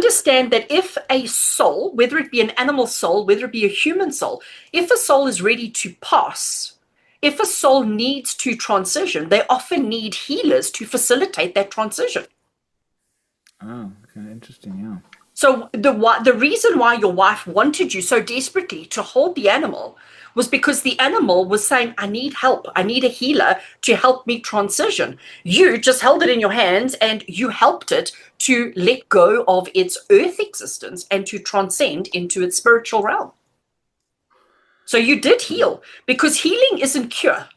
understand that if a soul, whether it be an animal soul, whether it be a human soul, if a soul is ready to pass, if a soul needs to transition, they often need healers to facilitate that transition. Oh, okay, interesting, yeah. So the reason why your wife wanted you so desperately to hold the animal was because the animal was saying, I need help. I need a healer to help me transition. You just held it in your hands and you helped it to let go of its earth existence and to transcend into its spiritual realm. So you did heal, because healing isn't cure.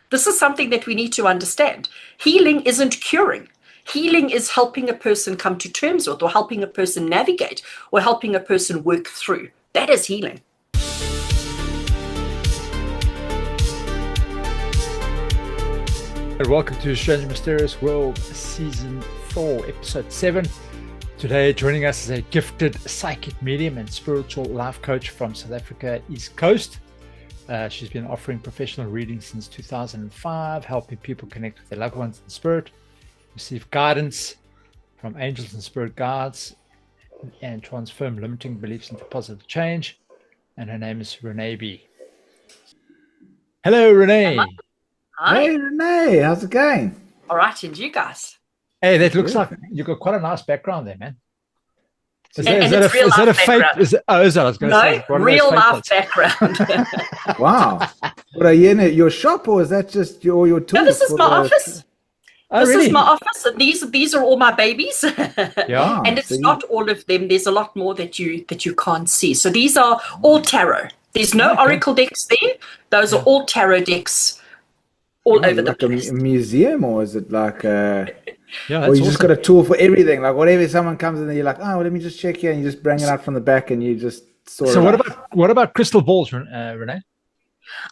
This is something that we need to understand. Healing isn't curing. Healing is helping a person come to terms with, or helping a person navigate, or helping a person work through. That is healing. And welcome to Strange Mysterious World Season 4, Episode 7. Today, joining us is a gifted psychic medium and spiritual life coach from South Africa, East Coast. She's been offering professional readings since 2005, helping people connect with their loved ones in spirit, receive guidance from angels and spirit guides, and transform limiting beliefs into positive change. And her name is Renee Bee. Hello, Renee. Hi. Hey, Renee, how's it going? All right, and you guys? Hey, that looks like you've got quite a nice background there, man. Is that a fake? Is that, I was going to say. No, real life background. Wow. What, are you in your shop, or is that just your tools? No, this is my office. Oh, this really? is my office, and these are all my babies. Yeah. And it's not all of them. There's a lot more that you can't see. So these are all tarot. There's no oracle decks there. Those are all tarot decks all over the place. A museum, or is it like Yeah, or you just got a tool for everything? Like whatever someone comes in, and you're like, oh, well, let me just check here, and you just bring it out from the back, and you just sort So it what about crystal balls, Renee?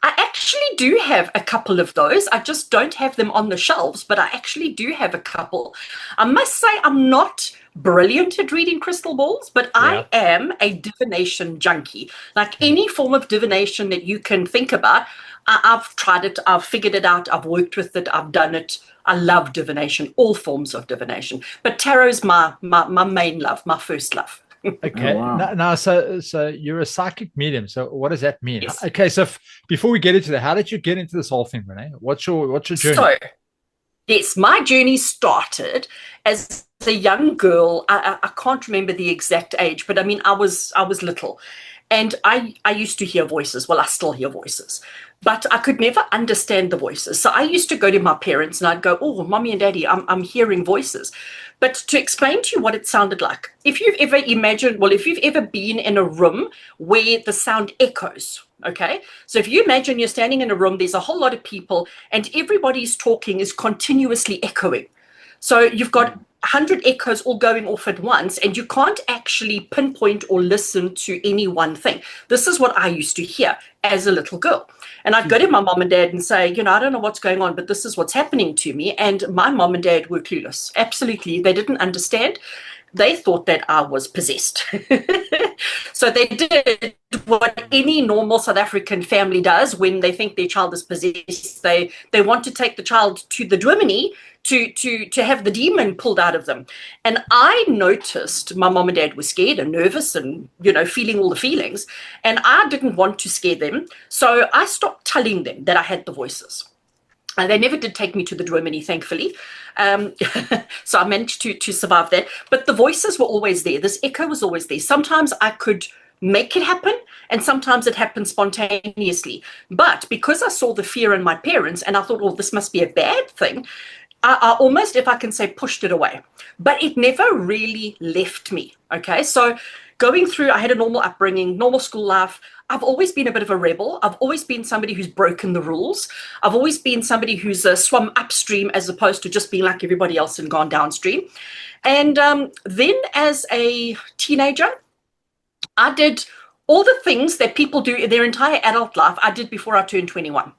I actually do have a couple of those. I just don't have them on the shelves, but I actually do have a couple. I must say I'm not brilliant at reading crystal balls, but I am a divination junkie. Like any form of divination that you can think about, I've tried it, I've figured it out, I've worked with it, I've done it. I love divination, all forms of divination. But tarot's my main love, my first love. Okay. Oh, wow. Now, so you're a psychic medium. So what does that mean? Yes. Okay. So before we get into that, how did you get into this whole thing, Renee? What's your journey? So, yes, my journey started as a young girl. I can't remember the exact age, but I mean, I was little. And I used to hear voices. Well, I still hear voices, but I could never understand the voices. So I used to go to my parents and I'd go, oh, mommy and daddy, I'm hearing voices. But to explain to you what it sounded like, if you've ever been in a room where the sound echoes, okay? So if you imagine you're standing in a room, there's a whole lot of people and everybody's talking is continuously echoing. So you've got 100 echoes all going off at once, and you can't actually pinpoint or listen to any one thing. This is what I used to hear as a little girl. And I'd go to my mom and dad and say, I don't know what's going on, but this is what's happening to me. And my mom and dad were clueless. Absolutely. They didn't understand. They thought that I was possessed. So they did what any normal South African family does when they think their child is possessed. They want to take the child to the Divinity to have the demon pulled out of them. And I noticed my mom and dad were scared and nervous and, feeling all the feelings. And I didn't want to scare them. So I stopped telling them that I had the voices. And they never did take me to the Divinity, thankfully. So I managed to survive that. But the voices were always there. This echo was always there. Sometimes I could make it happen, and sometimes it happened spontaneously. But because I saw the fear in my parents, and I thought, well, this must be a bad thing, I almost, if I can say, pushed it away. But it never really left me, okay? So going through, I had a normal upbringing, normal school life. I've always been a bit of a rebel. I've always been somebody who's broken the rules. I've always been somebody who's swum upstream as opposed to just being like everybody else and gone downstream. And then as a teenager, I did all the things that people do in their entire adult life I did before I turned 21.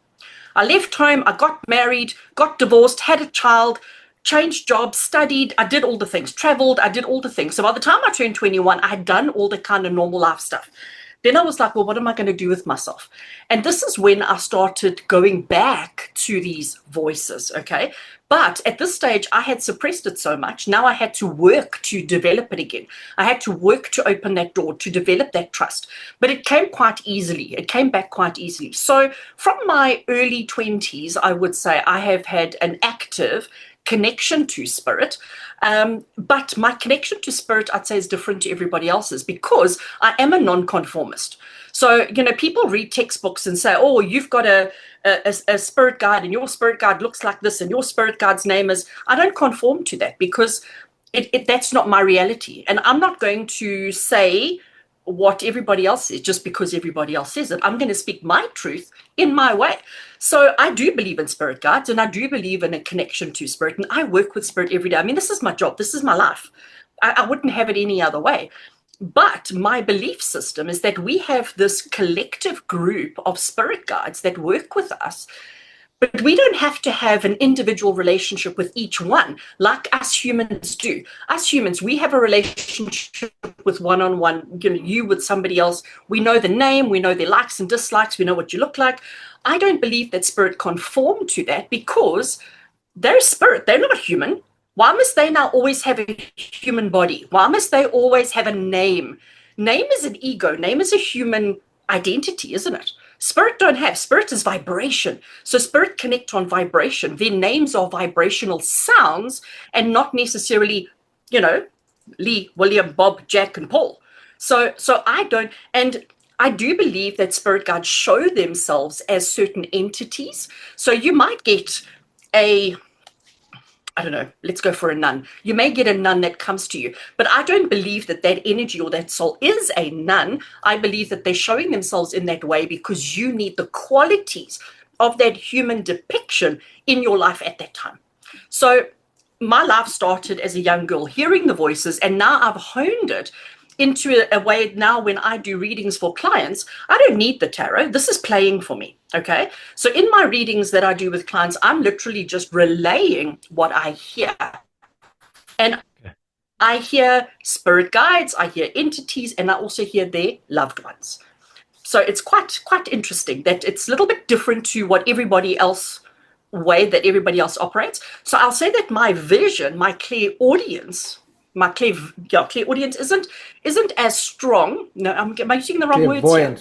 I left home, I got married, got divorced, had a child, changed jobs, studied, I did all the things, traveled, I did all the things. So by the time I turned 21, I had done all the kind of normal life stuff. Then I was like, well, what am I going to do with myself? And this is when I started going back to these voices, okay? But at this stage, I had suppressed it so much. Now I had to work to develop it again. I had to work to open that door, to develop that trust. But it came quite easily. It came back quite easily. So from my early 20s, I would say I have had an active connection to spirit. But my connection to spirit, I'd say, is different to everybody else's because I am a nonconformist. So, people read textbooks and say, oh, you've got a spirit guide and your spirit guide looks like this and your spirit guide's name is, I don't conform to that because that's not my reality. And I'm not going to say what everybody else says just because everybody else says it. I'm going to speak my truth in my way. So I do believe in spirit guides and I do believe in a connection to spirit, and I work with spirit every day. I mean, this is my job. This is my life. I wouldn't have it any other way. But my belief system is that we have this collective group of spirit guides that work with us, but we don't have to have an individual relationship with each one like us humans do. Us humans, we have a relationship with one-on-one, you with somebody else. We know the name, we know their likes and dislikes, we know what you look like. I don't believe that spirit conform to that because they're spirit, they're not human. Why must they now always have a human body? Why must they always have a name? Name is an ego. Name is a human identity, isn't it? Spirit don't have. Spirit is vibration. So spirit connect on vibration. Their names are vibrational sounds and not necessarily, Lee, William, Bob, Jack, and Paul. So I don't, and I do believe that spirit guides show themselves as certain entities. So you might get I don't know, let's go for a nun. You may get a nun that comes to you, but I don't believe that energy or that soul is a nun. I believe that they're showing themselves in that way because you need the qualities of that human depiction in your life at that time. So my life started as a young girl hearing the voices, and now I've honed it into a way now when I do readings for clients, I don't need the tarot. This is playing for me, okay? So in my readings that I do with clients, I'm literally just relaying what I hear. And I hear spirit guides, I hear entities, and I also hear their loved ones. So it's quite interesting that it's a little bit different to what everybody else way that everybody else operates. So I'll say that my vision, my clairaudience, clairaudience isn't as strong. No, am I using the wrong words here?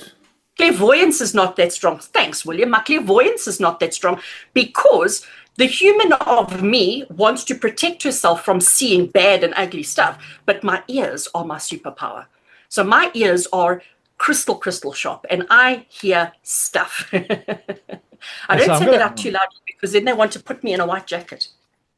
Clairvoyance is not that strong. Thanks, William. My clairvoyance is not that strong because the human of me wants to protect herself from seeing bad and ugly stuff, but my ears are my superpower. So my ears are crystal sharp, and I hear stuff. I don't say that out too loud because then they want to put me in a white jacket.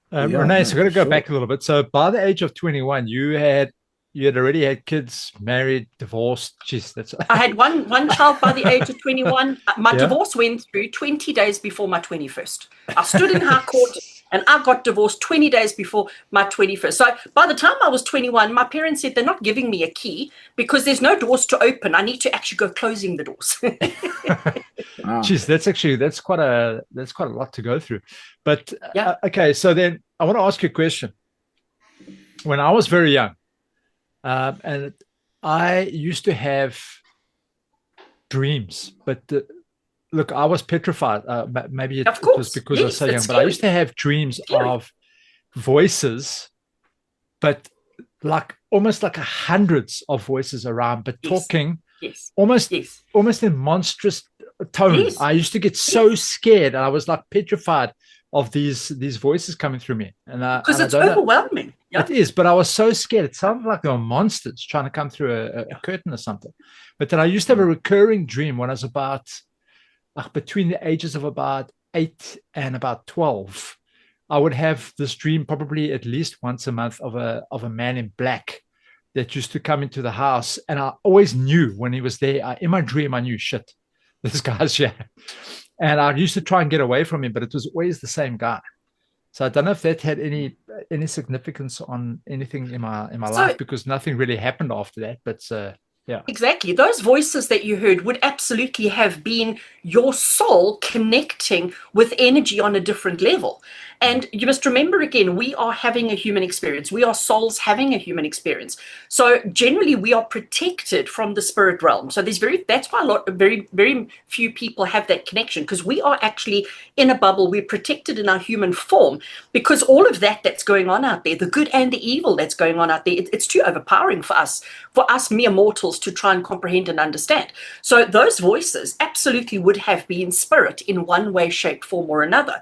Renee, so I'm going to go back a little bit. So by the age of 21, you had already had kids, married, divorced. Jeez, I had one child by the age of 21. My divorce went through 20 days before my 21st. I stood in high court and I got divorced 20 days before my 21st. So by the time I was 21, my parents said they're not giving me a key because there's no doors to open. I need to actually go closing the doors. Jeez, that's quite a lot to go through. But okay, so then I want to ask you a question. When I was very young, and I used to have dreams, but look, I was petrified. Maybe it was because I was so young, but I used to have dreams of voices, but almost like hundreds of voices around, but talking almost in monstrous tones. I used to get so scared, and I was like petrified of these voices coming through me, and because it's overwhelming. It is, but I was so scared. It sounded like there were monsters trying to come through a curtain or something. But then I used to have a recurring dream when I was about between the ages of about 8 and about 12. I would have this dream probably at least once a month of a man in black that used to come into the house, and I always knew when he was there. In my dream, I knew, shit, this guy's here. And I used to try and get away from him, but it was always the same guy. So I don't know if that had any significance on anything in my life, because nothing really happened after that. But Yeah. Exactly. Those voices that you heard would absolutely have been your soul connecting with energy on a different level. And you must remember again, we are having a human experience. We are souls having a human experience. So generally we are protected from the spirit realm. So that's why very few people have that connection, because we are actually in a bubble. We're protected in our human form, because all of that's going on out there, the good and the evil that's going on out there, it's too overpowering for us mere mortals to try and comprehend and understand. So those voices absolutely would have been spirit in one way, shape, form, or another.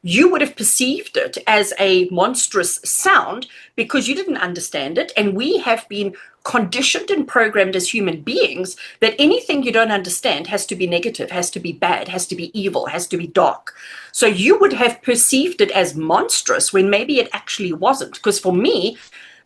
You would have perceived it as a monstrous sound because you didn't understand it. And we have been conditioned and programmed as human beings that anything you don't understand has to be negative, has to be bad, has to be evil, has to be dark. So you would have perceived it as monstrous when maybe it actually wasn't. Because for me,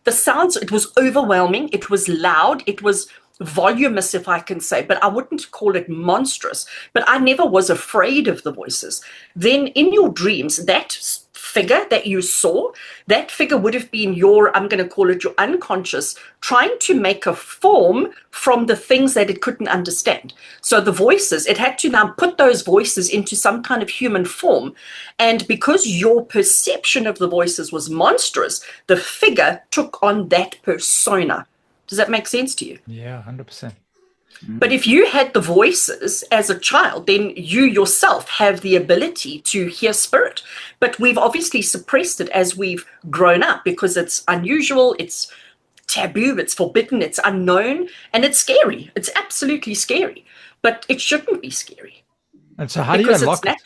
the sounds, it was overwhelming, it was loud, it was voluminous, if I can say, but I wouldn't call it monstrous. But I never was afraid of the voices. Then in your dreams, that figure that you saw, that figure would have been I'm going to call it your unconscious, trying to make a form from the things that it couldn't understand. So the voices, it had to now put those voices into some kind of human form. And because your perception of the voices was monstrous, the figure took on that persona. Does that make sense to you? Yeah, 100%. But if you had the voices as a child, then you yourself have the ability to hear spirit. But we've obviously suppressed it as we've grown up because it's unusual, it's taboo, it's forbidden, it's unknown, and it's scary. It's absolutely scary. But it shouldn't be scary. And so how do you unlock it?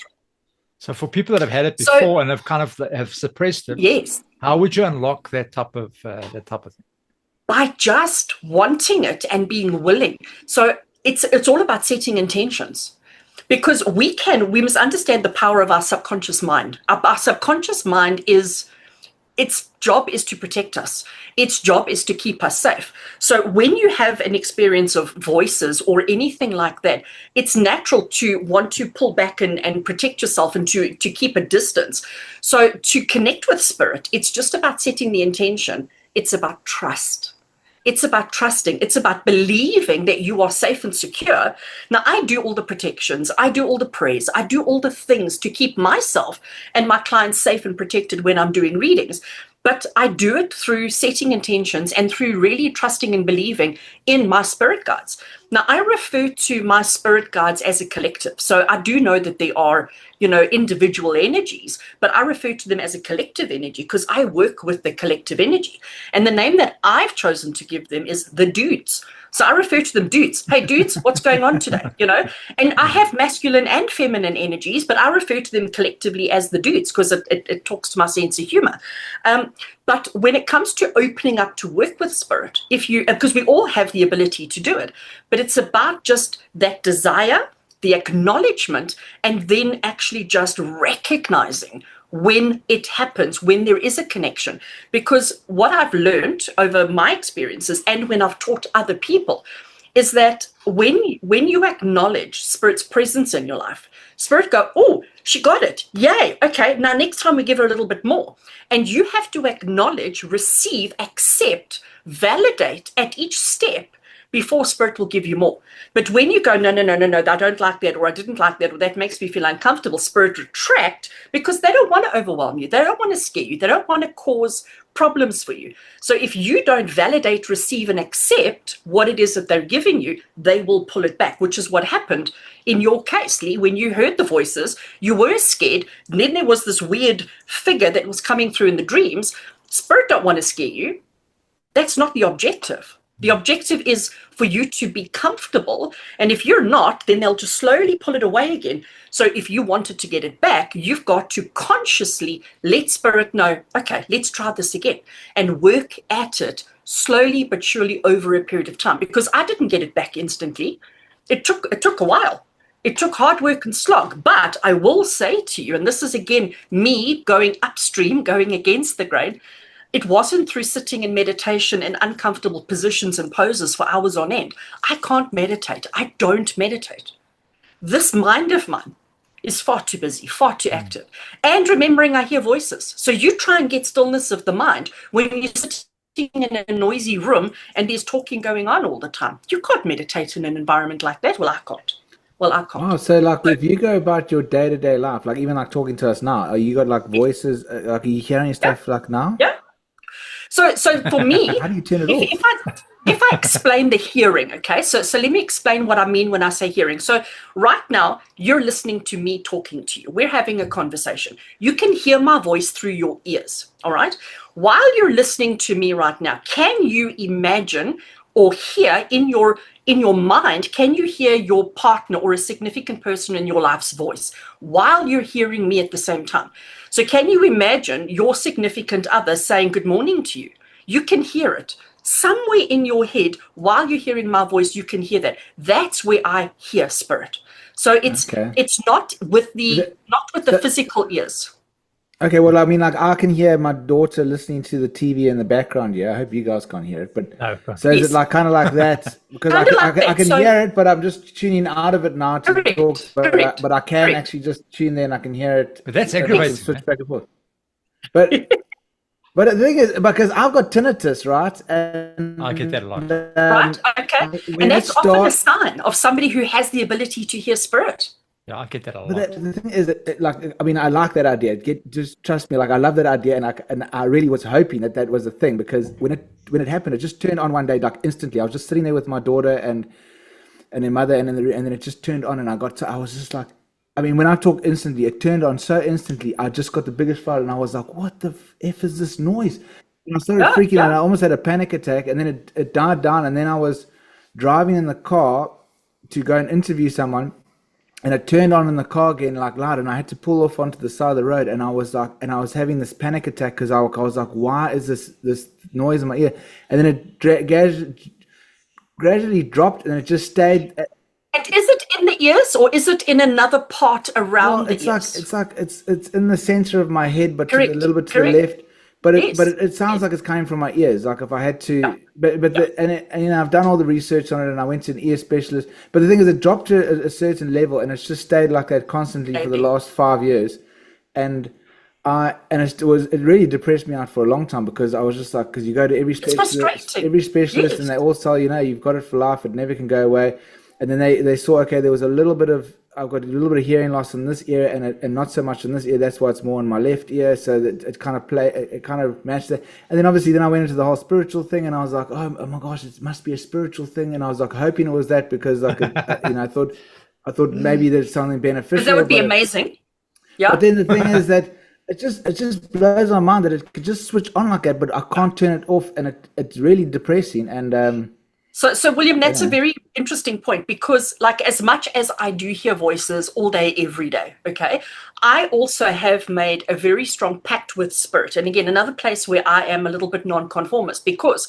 So for people that have had it before and have kind of have suppressed it, yes, how would you unlock that type of thing? By just wanting it and being willing. So it's all about setting intentions, because we must understand the power of our subconscious mind. Our subconscious mind its job is to protect us. Its job is to keep us safe. So when you have an experience of voices or anything like that, it's natural to want to pull back and protect yourself and to keep a distance. So to connect with spirit, it's just about setting the intention. It's about trust. It's about trusting. It's about believing that you are safe and secure. Now, I do all the protections. I do all the prayers. I do all the things to keep myself and my clients safe and protected when I'm doing readings. But I do it through setting intentions and through really trusting and believing in my spirit guides. Now, I refer to my spirit guides as a collective. So I do know that they are, individual energies, but I refer to them as a collective energy because I work with the collective energy. And the name that I've chosen to give them is the dudes. So I refer to them dudes. Hey, dudes, what's going on today? And I have masculine and feminine energies, but I refer to them collectively as the dudes because it talks to my sense of humor. But when it comes to opening up to work with spirit, because we all have the ability to do it, but it's about just that desire, the acknowledgement, and then actually just recognizing when it happens, when there is a connection. Because what I've learned over my experiences and when I've taught other people is that when you acknowledge spirit's presence in your life, spirit go, oh, she got it. Yay. Okay. Now next time we give her a little bit more. And you have to acknowledge, receive, accept, validate at each step before spirit will give you more. But when you go, no, I don't like that, or I didn't like that, or that makes me feel uncomfortable, spirit retract because they don't want to overwhelm you. They don't want to scare you. They don't want to cause problems for you. So if you don't validate, receive, and accept what it is that they're giving you, they will pull it back, which is what happened in your case, Lee. When you heard the voices, you were scared. And then there was this weird figure that was coming through in the dreams. Spirit don't want to scare you. That's not the objective. The objective is for you to be comfortable. And if you're not, then they'll just slowly pull it away again. So if you wanted to get it back, you've got to consciously let spirit know, okay, let's try this again and work at it slowly but surely over a period of time. Because I didn't get it back instantly. It took a while. It took hard work and slog. But I will say to you, and this is again me going upstream, going against the grain, it wasn't through sitting in meditation in uncomfortable positions and poses for hours on end. I can't meditate. I don't meditate. This mind of mine is far too busy, far too active. And remembering I hear voices. So you try and get stillness of the mind when you sit in a noisy room and there's talking going on all the time. You can't meditate in an environment like that. Well, I can't. Well, I can't. Oh, so like if you go about your day-to-day life, like even like talking to us now, are you got like voices, like are you hearing Yeah, stuff like now? yeah. So for me, How do you turn it if off? if I if I explain the hearing, okay, so let me explain what I mean when I say hearing. So right now, you're listening to me talking to you. We're having a conversation. You can hear my voice through your ears, all right? While you're listening to me right now, can you imagine or hear in your mind, can you hear your partner or a significant person in your life's voice while you're hearing me at the same time? So can you imagine your significant other saying good morning to you? You can hear it. Somewhere in your head, while you're hearing my voice, you can hear that. That's where I hear spirit. So Okay. it's not with Is the it, not with the so, physical ears. okay, well, I mean, like I can hear my daughter listening to the TV in the background. Yeah, I hope you guys can't hear it. But No, so is it Yes. like kind of like that? Because Kind of like I that. can So hear it, but I'm just tuning out of it now to talk. correct, correct, But I can correct. actually just tune there and I can hear it, but that's and I can aggravating, switch man. back and forth. But But the thing is, because I've got tinnitus, right? I get that a And lot. Right? Okay. And when it that's often a starts, sign of somebody who has the ability to hear spirit. Yeah, I get that a but lot. the thing is, that, like, I mean, I like that idea. Just trust me, like, I love that idea, and I really was hoping that that was the thing because when it happened, it just turned on one day, like instantly. I was just sitting there with my daughter and their mother, and then it just turned on, and I was just like, I mean, when I talk instantly, it turned on so instantly. I just got the biggest fright, and I was like, "What the f is this noise?" And I started Yeah, freaking out. yeah. I almost had a panic attack, and then it died down. And then I was driving in the car to go and interview someone, and it turned on in the car again, like loud, and I had to pull off onto the side of the road, and I was like, and I was having this panic attack because I was like, "Why is this noise in my ear?" And then it gradually dropped, and it just stayed. And is it in the ears or is it in another part Well, around the ears? it's in the center of my head, but a Correct, little bit to the correct. left. But Yes, it sounds yes. like it's coming from my ears. Like if I had Yeah, to, yeah. and you know I've done all the research on it, and I went to an ear specialist. But the thing is, it dropped to a certain level, and it's just stayed like that constantly for the Maybe. last 5 years. And it really depressed me out for a long time because I was just like, because you go to It's frustrating. every specialist, and Yes. they all tell you, no, you've got it for life, it never can go away. And then they saw, okay, there was a little bit of, I've got a little bit of hearing loss in this ear, and not so much in this ear. That's why it's more in my left ear. So that it kind of matched that. And then obviously then I went into the whole spiritual thing, and I was like, oh my gosh, it must be a spiritual thing. And I was like hoping it was that because you know, I thought maybe there's something Because that beneficial, would be but amazing. but Yeah. then the thing is that it just blows my mind that it could just switch on like that, but I can't turn it off, and it's really depressing. And So William, you that's a know, very interesting point because, like, as much as I do hear voices all day, every day, okay, I also have made a very strong pact with spirit. And again, another place where I am a little bit nonconformist because,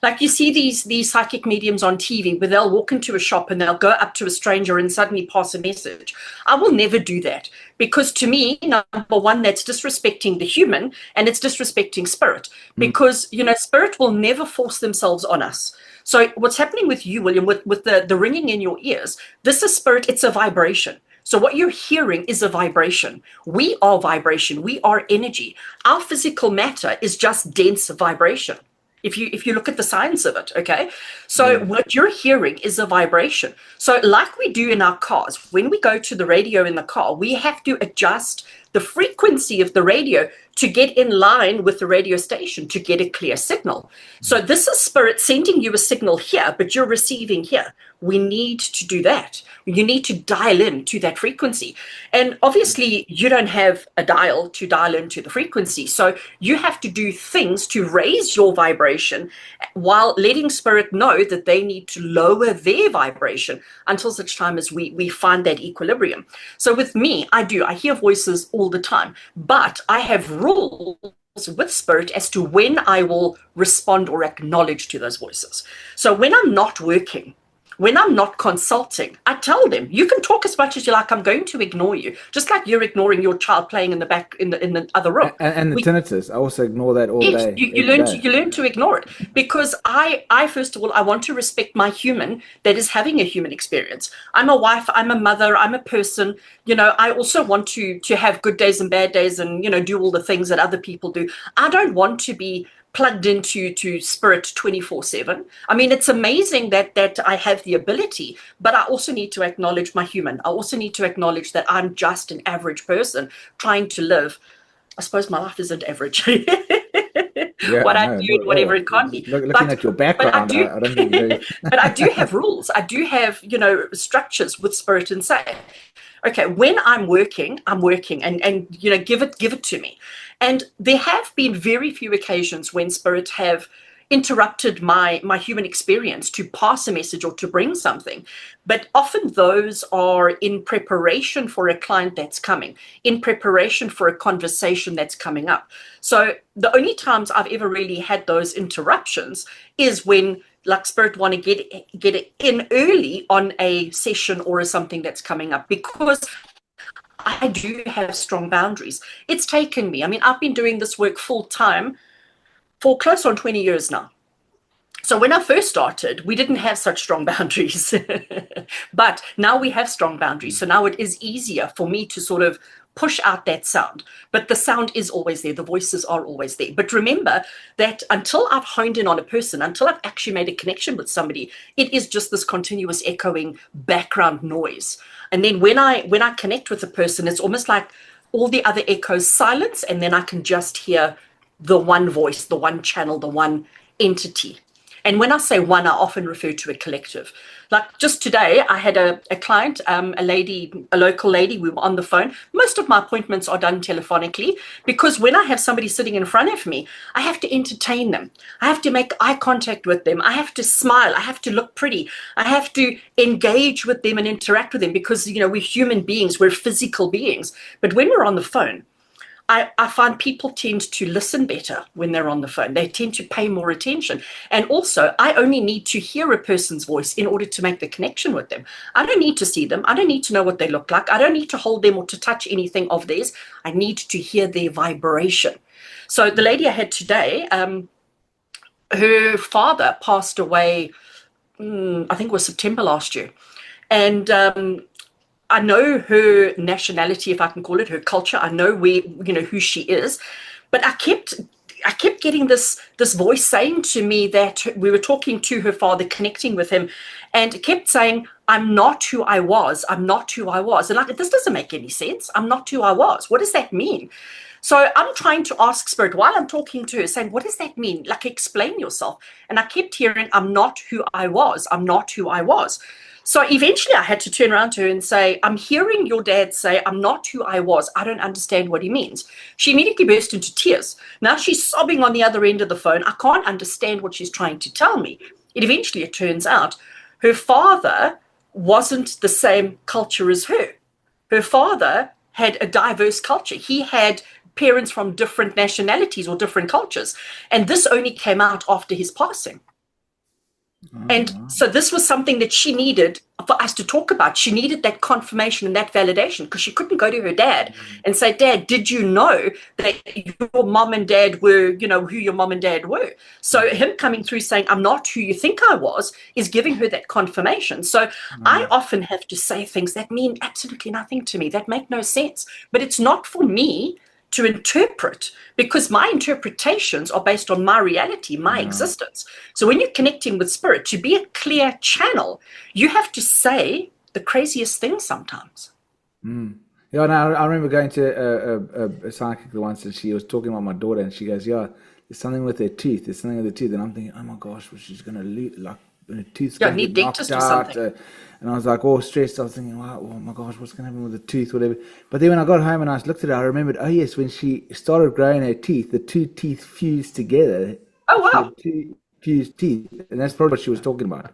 like, you see these psychic mediums on TV where they'll walk into a shop and they'll go up to a stranger and suddenly pass a message. I will never do that because, to me, number one, that's disrespecting the human and it's disrespecting spirit mm, because spirit will never force themselves on us. So what's happening with you, William, with the ringing in your ears, this is spirit, it's a vibration. So what you're hearing is a vibration. We are vibration, we are energy. Our physical matter is just dense vibration. If you look at the science of it, okay? So yeah. what you're hearing is a vibration. So like we do in our cars, when we go to the radio in the car, we have to adjust the frequency of the radio to get in line with the radio station to get a clear signal. So this is spirit sending you a signal here, but you're receiving here. We need to do that. You need to dial in to that frequency. And obviously, you don't have a dial to dial into the frequency. So you have to do things to raise your vibration while letting spirit know that they need to lower their vibration until such time as we find that equilibrium. So with me, I hear voices all the time, but I have rules with spirit as to when I will respond or acknowledge to those voices. So when I'm not working, when I'm not consulting, I tell them, you can talk as much as you like. I'm going to ignore you, just like you're ignoring your child playing in the back in the other room. And the We tinnitus, I also ignore that all Yes, day, you every learn to day. you learn to ignore it because I first of all I want to respect my human that is having a human experience. I'm a wife, I'm a mother, I'm a person. I also want to have good days and bad days and do all the things that other people do. I don't want to be plugged into spirit 24/7. I mean, it's amazing that I have the ability, but I also need to acknowledge my human. I also need to acknowledge that I'm just an average person trying to live. I suppose my life isn't average. Yeah, What I no, do not and at all. whatever it can't be. Looking But at your I background, do I don't think very. but I do have rules. I do have, structures with spirit and say, okay, when I'm working and give it to me. And there have been very few occasions when spirits have interrupted my human experience to pass a message or to bring something. But often those are in preparation for a client that's coming, in preparation for a conversation that's coming up. So the only times I've ever really had those interruptions is when like spirit want to get it in early on a session or something that's coming up, because I do have strong boundaries. It's taken me, I mean, I've been doing this work full time for close on 20 years now. So when I first started, we didn't have such strong boundaries, but now we have strong boundaries. So now it is easier for me to sort of push out that sound, but the sound is always there. The voices are always there. But remember that until I've honed in on a person, until I've actually made a connection with somebody, it is just this continuous echoing background noise. And then when I connect with a person, it's almost like all the other echoes silence, and then I can just hear the one voice, the one channel, the one entity. And when I say one, I often refer to a collective. Like just today, I had a client, a local lady. We were on the phone. Most of my appointments are done telephonically because when I have somebody sitting in front of me, I have to entertain them. I have to make eye contact with them. I have to smile. I have to look pretty. I have to engage with them and interact with them because, we're human beings. We're physical beings. But when we're on the phone, I find people tend to listen better when they're on the phone. They tend to pay more attention. And also, I only need to hear a person's voice in order to make the connection with them. I don't need to see them. I don't need to know what they look like. I don't need to hold them or to touch anything of theirs. I need to hear their vibration. So the lady I had today, her father passed away, I think it was September last year. And I know her nationality, if I can call it, her culture. I know who she is, but I kept getting this voice saying to me that we were talking to her father, connecting with him, and it kept saying, "I'm not who I was. I'm not who I was." And like, this doesn't make any sense. I'm not who I was. What does that mean? So I'm trying to ask spirit while I'm talking to her, saying, "What does that mean? Like, explain yourself." And I kept hearing, "I'm not who I was. I'm not who I was." So eventually I had to turn around to her and say, "I'm hearing your dad say, I'm not who I was. I don't understand what he means." She immediately burst into tears. Now she's sobbing on the other end of the phone. I can't understand what she's trying to tell me. It turns out her father wasn't the same culture as her. Her father had a diverse culture. He had parents from different nationalities or different cultures. And this only came out after his passing. And so this was something that she needed for us to talk about. She needed that confirmation and that validation because she couldn't go to her dad and say, "Dad, did you know that your mom and dad were, who your mom and dad were?" So him coming through saying, "I'm not who you think I was," is giving her that confirmation. So I often have to say things that mean absolutely nothing to me, that make no sense. But it's not for me to interpret because my interpretations are based on my reality, my existence. So when you're connecting with spirit, to be a clear channel, you have to say the craziest things sometimes. Yeah, no, I remember going to a psychic once, and she was talking about my daughter, and she goes, "Yeah, there's something with her teeth. There's something with her teeth." And I'm thinking, "Oh my gosh, well, she's gonna lose, like her teeth's gonna Need get knocked dentist or out." something. And I was like, all stressed. I was thinking, "Wow, oh my gosh, what's gonna happen with the tooth, whatever." But then when I got home and I looked at it, I remembered, oh yes, when she started growing her teeth, the two teeth fused together. Oh, She wow. had two fused teeth, and that's probably what she was talking about.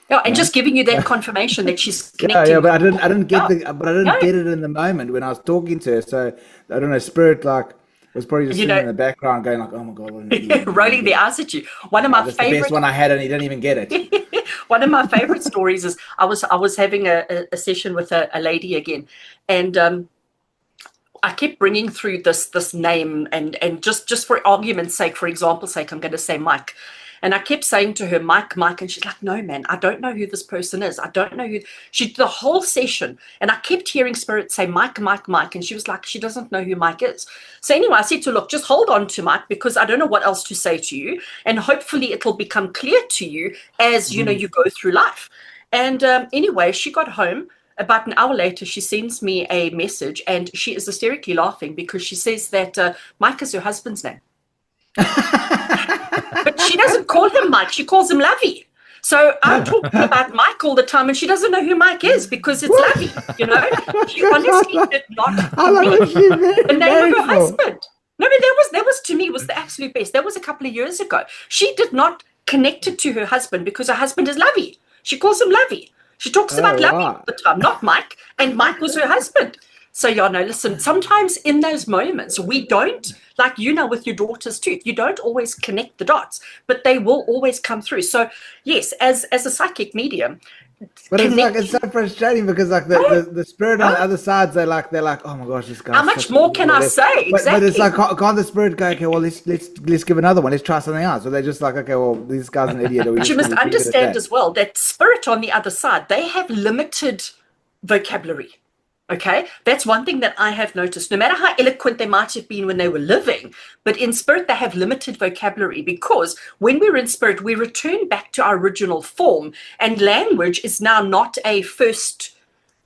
Yeah, and Yeah. just giving you that confirmation that she's Yeah, connecting but with. I didn't get Oh, but I didn't no, get it in the moment when I was talking to her. So I don't know, spirit like was probably just you sitting know, in the background, going like, "Oh my god, what an idiot! He didn't rolling get the it. eyes at you. One of Oh, my that's the best favorite one I had, and he didn't even get it." One of my favorite stories is I was having a session with a lady again, and I kept bringing through this name and just for argument's sake, for example's sake, I'm going to say Mike. And I kept saying to her, Mike, Mike. And she's like, no, man, I don't know who this person is. I don't know who. She did the whole session. And I kept hearing Spirit say, Mike, Mike, Mike. And she was like, she doesn't know who Mike is. So anyway, I said to her, look, just hold on to Mike, because I don't know what else to say to you. And hopefully it'll become clear to you as, you go through life. And anyway, she got home. About an hour later, she sends me a message, and she is hysterically laughing because she says that Mike is her husband's name. But she doesn't call him Mike. She calls him Lovey. So I'm talking about Mike all the time, and she doesn't know who Mike is because it's Lovey. She honestly did not the name of her husband. No, but that was to me was the absolute best. That was a couple of years ago. She did not connect it to her husband because her husband is Lovey. She calls him Lovey. She talks about Lovey all the time, not Mike. And Mike was her husband. So, listen, sometimes in those moments, we don't, like, with your daughters too, you don't always connect the dots, but they will always come through. So, yes, as a psychic medium. But it's so frustrating because the spirit on the other side, they're like, oh my gosh, this guy. How much more can I say? Exactly. But it's like, can't the spirit go, okay, well, let's give another one. Let's try something else. Or they're just like, okay, well, this guy's an idiot. But you must understand as well that spirit on the other side, they have limited vocabulary. Okay, that's one thing that I have noticed. No matter how eloquent they might have been when they were living, but in spirit, they have limited vocabulary, because when we're in spirit, we return back to our original form, and language is now not a first,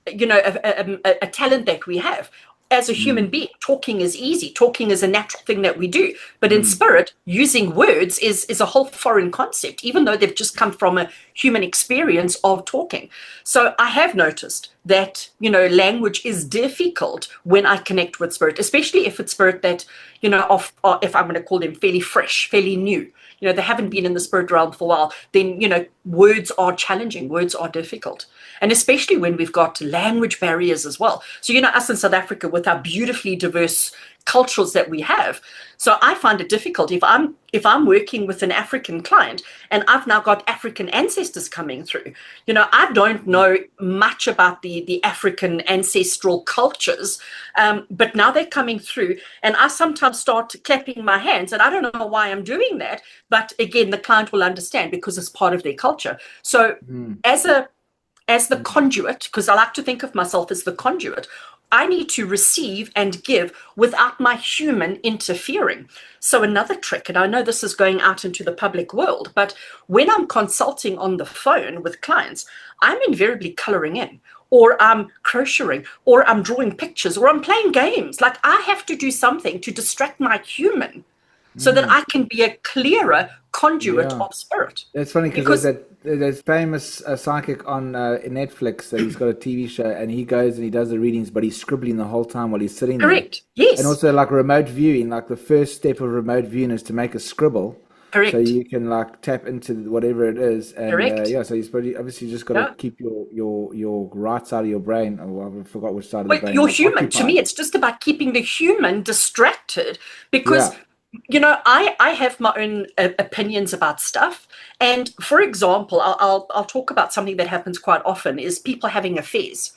a talent that we have. As a human being, talking is easy. Talking is a natural thing that we do. But in spirit, using words is a whole foreign concept, even though they've just come from a human experience of talking. So I have noticed that, language is difficult when I connect with spirit, especially if it's spirit that, if I'm going to call them fairly fresh, fairly new. They haven't been in the spirit realm for a while, then, words are challenging, words are difficult. And especially when we've got language barriers as well. So, us in South Africa with our beautifully diverse cultures that we have. So I find it difficult if I'm working with an African client and I've now got African ancestors coming through. I don't know much about the African ancestral cultures, but now they're coming through, and I sometimes start clapping my hands, and I don't know why I'm doing that, but again, the client will understand because it's part of their culture. So as the conduit, because I like to think of myself as the conduit, I need to receive and give without my human interfering. So another trick, and I know this is going out into the public world, but when I'm consulting on the phone with clients, I'm invariably coloring in, or I'm crocheting, or I'm drawing pictures, or I'm playing games. Like, I have to do something to distract my human so that I can be a clearer conduit of spirit. It's funny because there's famous psychic on Netflix that he's got a TV show, and he goes and he does the readings, but he's scribbling the whole time while he's sitting there. Correct. Yes. And also, like, remote viewing, like the first step of remote viewing is to make a scribble. Correct. So you can like tap into whatever it is, and so you've obviously just got to keep your right side of your brain. Oh, I forgot which side of the brain. Your human. Occupied. To me, it's just about keeping the human distracted, because. I have my own opinions about stuff. And for example, I'll talk about something that happens quite often is people having affairs.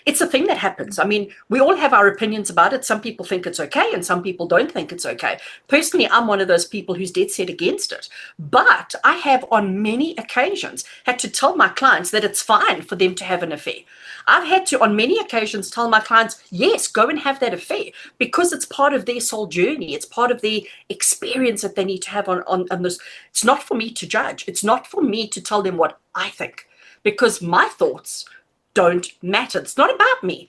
It's a thing that happens. I mean, we all have our opinions about it. Some people think it's okay and some people don't think it's okay. Personally, I'm one of those people who's dead set against it. But I have on many occasions had to tell my clients that it's fine for them to have an affair. I've had to, on many occasions, tell my clients, yes, go and have that affair, because it's part of their soul journey. It's part of the experience that they need to have on this. It's not for me to judge. It's not for me to tell them what I think, because my thoughts don't matter. It's not about me.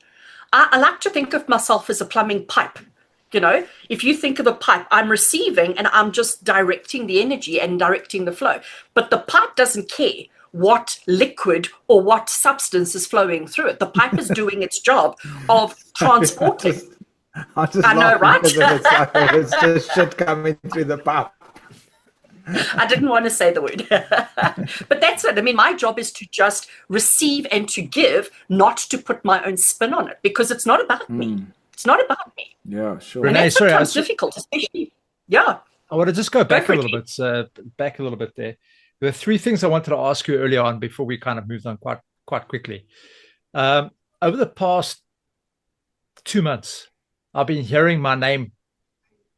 I like to think of myself as a plumbing pipe. If you think of a pipe, I'm receiving and I'm just directing the energy and directing the flow. But the pipe doesn't care what liquid or what substance is flowing through it. The pipe is doing its job of transporting. I know, right? It's just shit coming through the pipe. I didn't want to say the word. But that's it. I mean, my job is to just receive and to give, not to put my own spin on it, because it's not about me. It's not about me. Yeah, sure. Renee, and that's sometimes difficult, especially. Yeah. I want to just go back a little bit there. There are three things I wanted to ask you earlier on before we kind of moved on quite quickly. Over the past 2 months, I've been hearing my name.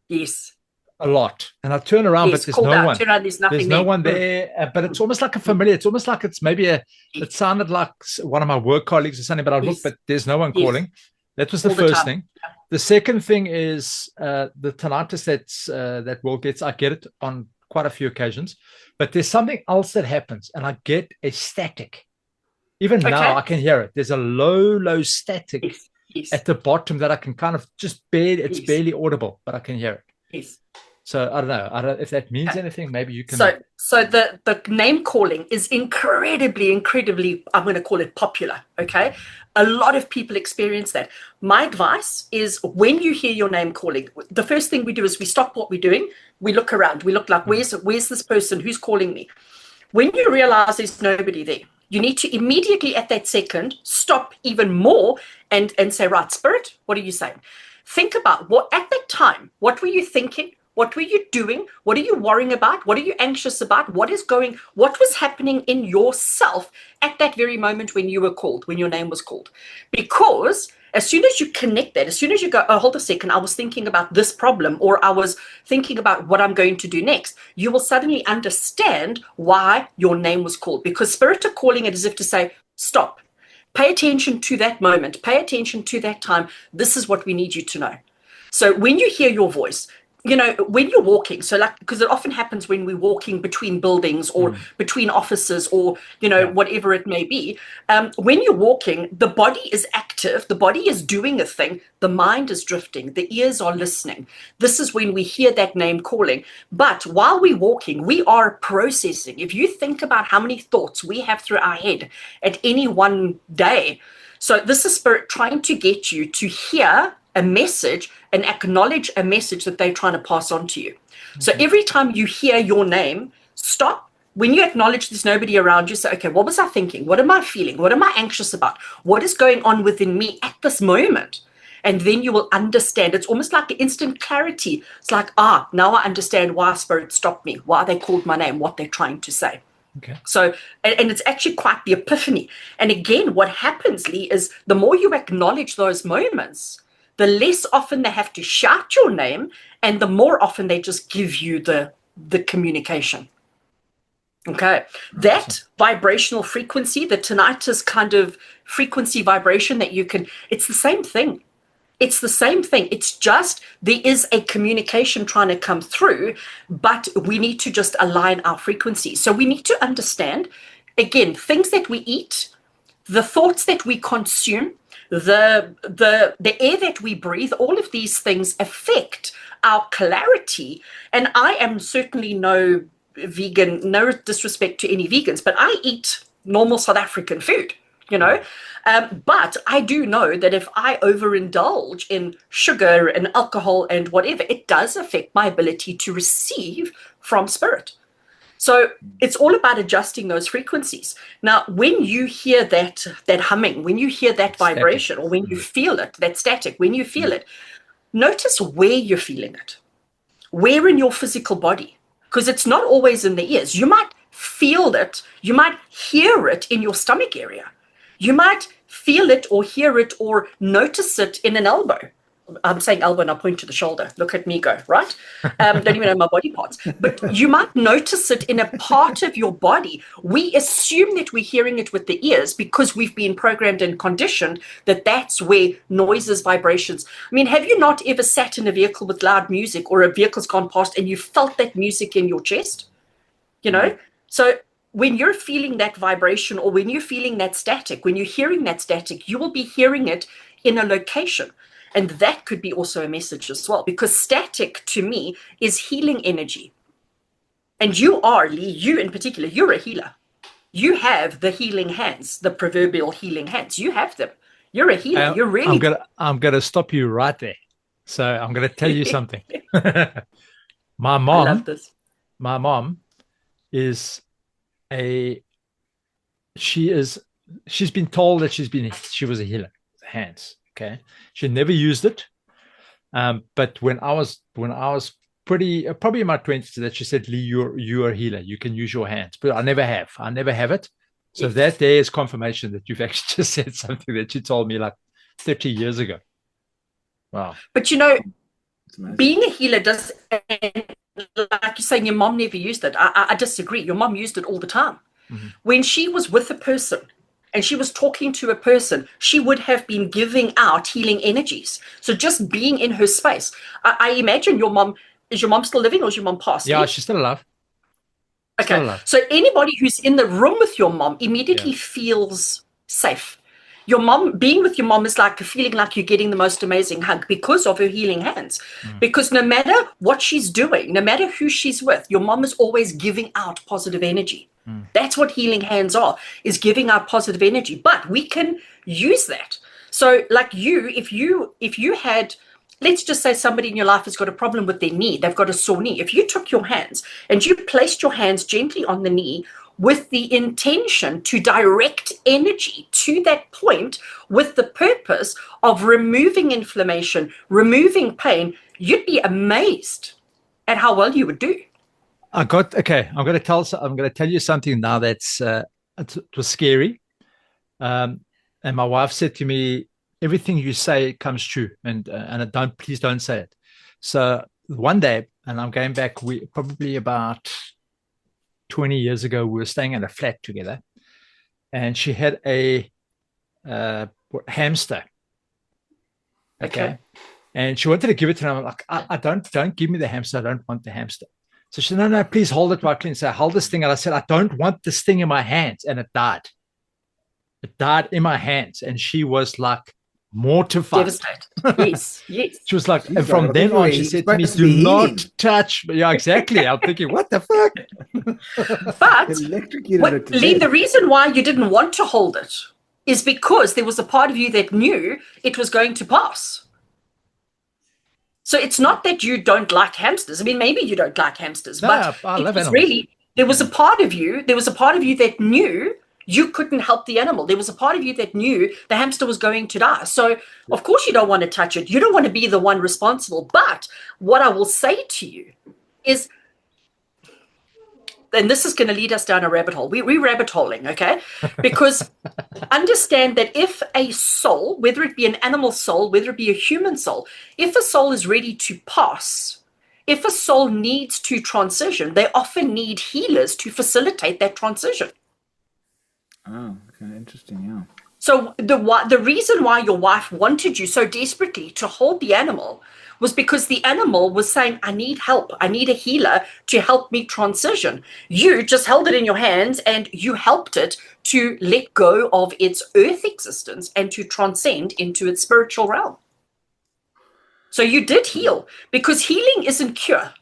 Yes. a lot. And I turn around, but Yes, there's called no out. one. Turn around, there's There's nothing no there. one there. But it's almost like a familiar. It's almost like it's maybe it Yes, sounded like one of my work colleagues or something, but I look, yes, but there's no one yes, calling. That was the all the first time. thing. The second thing is the tinnitus that Will gets. I get it on quite a few occasions, but there's something else that happens, and I get a static. Even now, Okay. I can hear it. There's a low static Yes, yes, at the bottom that I can kind of just barely. It's yes, barely audible, but I can hear it. yes. So I don't know. I don't if that means Okay. anything. Maybe you can. So the name calling is incredibly, I'm going to call it popular. Okay, a lot of people experience that. My advice is when you hear your name calling, the first thing we do is we stop what we're doing. We look around. We look like where's this person who's calling me. When you realize there's nobody there, you need to immediately at that second stop even more and say, right, spirit, what are you saying? Think about what at that time, what were you thinking? What were you doing? What are you worrying about? What are you anxious about? What was happening in yourself at that very moment when you were called, when your name was called? Because as soon as you connect that, as soon as you go, oh, hold a second, I was thinking about this problem, or I was thinking about what I'm going to do next, you will suddenly understand why your name was called. Because spirit are calling it as if to say, stop, pay attention to that moment, pay attention to that time. This is what we need you to know. So when you hear your voice, when you're walking, so like, because it often happens when we're walking between buildings or between offices or, whatever it may be, when you're walking, the body is active, the body is doing a thing, the mind is drifting, the ears are listening. This is when we hear that name calling. But while we're walking, we are processing. If you think about how many thoughts we have through our head at any one day, so this is spirit trying to get you to hear a message and acknowledge a message that they're trying to pass on to you. So every time you hear your name, stop. When you acknowledge there's nobody around you, say, okay, what was I thinking? What am I feeling? What am I anxious about? What is going on within me at this moment? And then you will understand. It's almost like instant clarity. It's like, now I understand why spirit stopped me, why they called my name, what they're trying to say. Okay. So, and it's actually quite the epiphany. And again, what happens, Lee, is the more you acknowledge those moments, the less often they have to shout your name, and the more often they just give you the communication. Okay. That vibrational frequency, the tinnitus kind of frequency vibration that you can, it's the same thing. It's the same thing. It's just there is a communication trying to come through, but we need to just align our frequencies. So we need to understand, again, things that we eat, the thoughts that we consume, the air that we breathe, all of these things affect our clarity. And I am certainly no vegan, no disrespect to any vegans, but I eat normal South African food, but I do know that if I overindulge in sugar and alcohol and whatever, it does affect my ability to receive from spirit. So it's all about adjusting those frequencies. Now, when you hear that humming, when you hear that vibration, or when you feel it, that static, when you feel it, notice where you're feeling it, where in your physical body, because it's not always in the ears. You might feel it, you might hear it in your stomach area. You might feel it or hear it or notice it in an elbow. I'm saying elbow and I point to the shoulder. Look at me go, right? Don't even know my body parts. But you might notice it in a part of your body. We assume that we're hearing it with the ears because we've been programmed and conditioned that that's where noises, vibrations. I mean, have you not ever sat in a vehicle with loud music or a vehicle's gone past and you felt that music in your chest? So when you're feeling that vibration or when you're feeling that static, when you're hearing that static, you will be hearing it in a location. And that could be also a message as well, because static to me is healing energy. And you are, Lee, you in particular, you're a healer. You have the healing hands, the proverbial healing hands. You have them. You're a healer. You're really. I'm gonna stop you right there. So I'm gonna tell you something. My mom. I love this. My mom is she's been told that she was a healer, hands. Okay. She never used it. But when I was probably in my 20s, that she said, Lee, you're a healer. You can use your hands. But I never have it. So that there is confirmation that you've actually just said something that you told me like 30 years ago. Wow. But It's amazing. Being a healer does, like you're saying, your mom never used it. I disagree. Your mom used it all the time. Mhm. When she was with a person and she was talking to a person, she would have been giving out healing energies. So just being in her space. I imagine your mom, is your mom still living or is your mom passed? Yeah, Eh? she's still alive. Still Okay. alive. So anybody who's in the room with your mom immediately Yeah. feels safe. Your mom, being with your mom is like feeling like you're getting the most amazing hug because of her healing hands. Mm. Because no matter what she's doing, no matter who she's with, your mom is always giving out positive energy. Mm. That's what healing hands are, is giving out positive energy. But we can use that. So like if you had, let's just say somebody in your life has got a problem with their knee, they've got a sore knee. If you took your hands and you placed your hands gently on the knee with the intention to direct energy to that point with the purpose of removing inflammation, removing pain, you'd be amazed at how well you would do. Okay. I'm going to tell you something now that's it was scary. And my wife said to me, everything you say comes true, and please don't say it. So one day, and I'm going back, we probably about 20 years ago, we were staying in a flat together, and she had a hamster. Okay. And she wanted to give it to me. I'm like, I don't give me the hamster. I don't want the hamster. So she said, no, please hold it while I clean. So I hold this thing, and I said, I don't want this thing in my hands. And it died. It died in my hands. And she was like mortified. Devastated. Yes, yes. She was like, Jeez, and from then on, she said to me, do not touch. Yeah, exactly. I'm thinking, what the fuck? But Lee, the the reason why you didn't want to hold it is because there was a part of you that knew it was going to pass. So it's not that you don't like hamsters. I mean, maybe you don't like hamsters, but I love animals. Really, there was a part of you that knew you couldn't help the animal. There was a part of you that knew the hamster was going to die. So of course you don't want to touch it. You don't want to be the one responsible. But what I will say to you is, and this is going to lead us down a rabbit hole. We're rabbit holing, okay? Because understand that if a soul, whether it be an animal soul, whether it be a human soul, if a soul is ready to pass, if a soul needs to transition, they often need healers to facilitate that transition. Oh, okay, interesting, yeah. So the reason why your wife wanted you so desperately to hold the animal was because the animal was saying, I need help. I need a healer to help me transition. You just held it in your hands and you helped it to let go of its earth existence and to transcend into its spiritual realm. So you did heal, because healing isn't cure.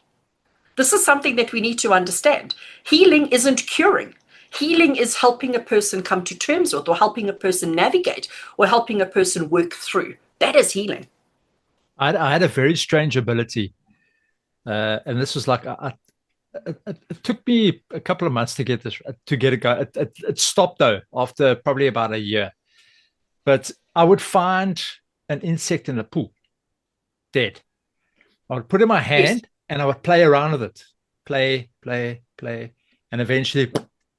This is something that we need to understand. Healing isn't curing. Healing is helping a person come to terms with, or helping a person navigate, or helping a person work through. That is healing. I had a very strange ability, and this was like it took me a couple of months to get it go. It stopped though after probably about a year. But I would find an insect in a pool, dead. I would put it in my hand, and I would play around with it, play, and eventually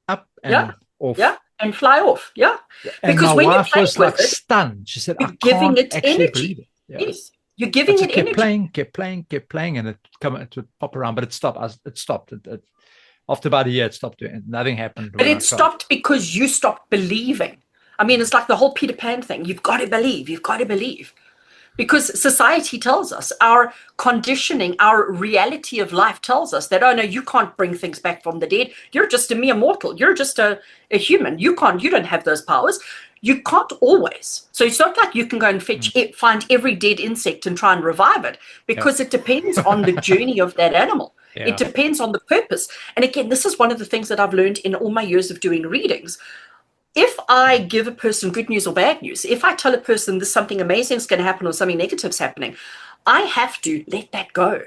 up and off. Yeah, and fly off. Yeah, and because my when wife you was like stunned. She said, "I giving can't it actually energy. believe it." Yeah. Yes. You're giving it energy. Kept playing, and it would pop around, but it stopped. It stopped. After about a year, it stopped doing it. Nothing happened. But it stopped because you stopped believing. I mean, it's like the whole Peter Pan thing. You've got to believe. You've got to believe. Because society tells us, our conditioning, our reality of life tells us that, oh no, you can't bring things back from the dead. You're just a mere mortal. You're just a human. You don't have those powers. You can't always. So it's not like you can go and find every dead insect and try and revive it, because it depends on the journey of that animal. Yeah. It depends on the purpose. And again, this is one of the things that I've learned in all my years of doing readings. If I give a person good news or bad news, if I tell a person there's something amazing is going to happen or something negative is happening, I have to let that go.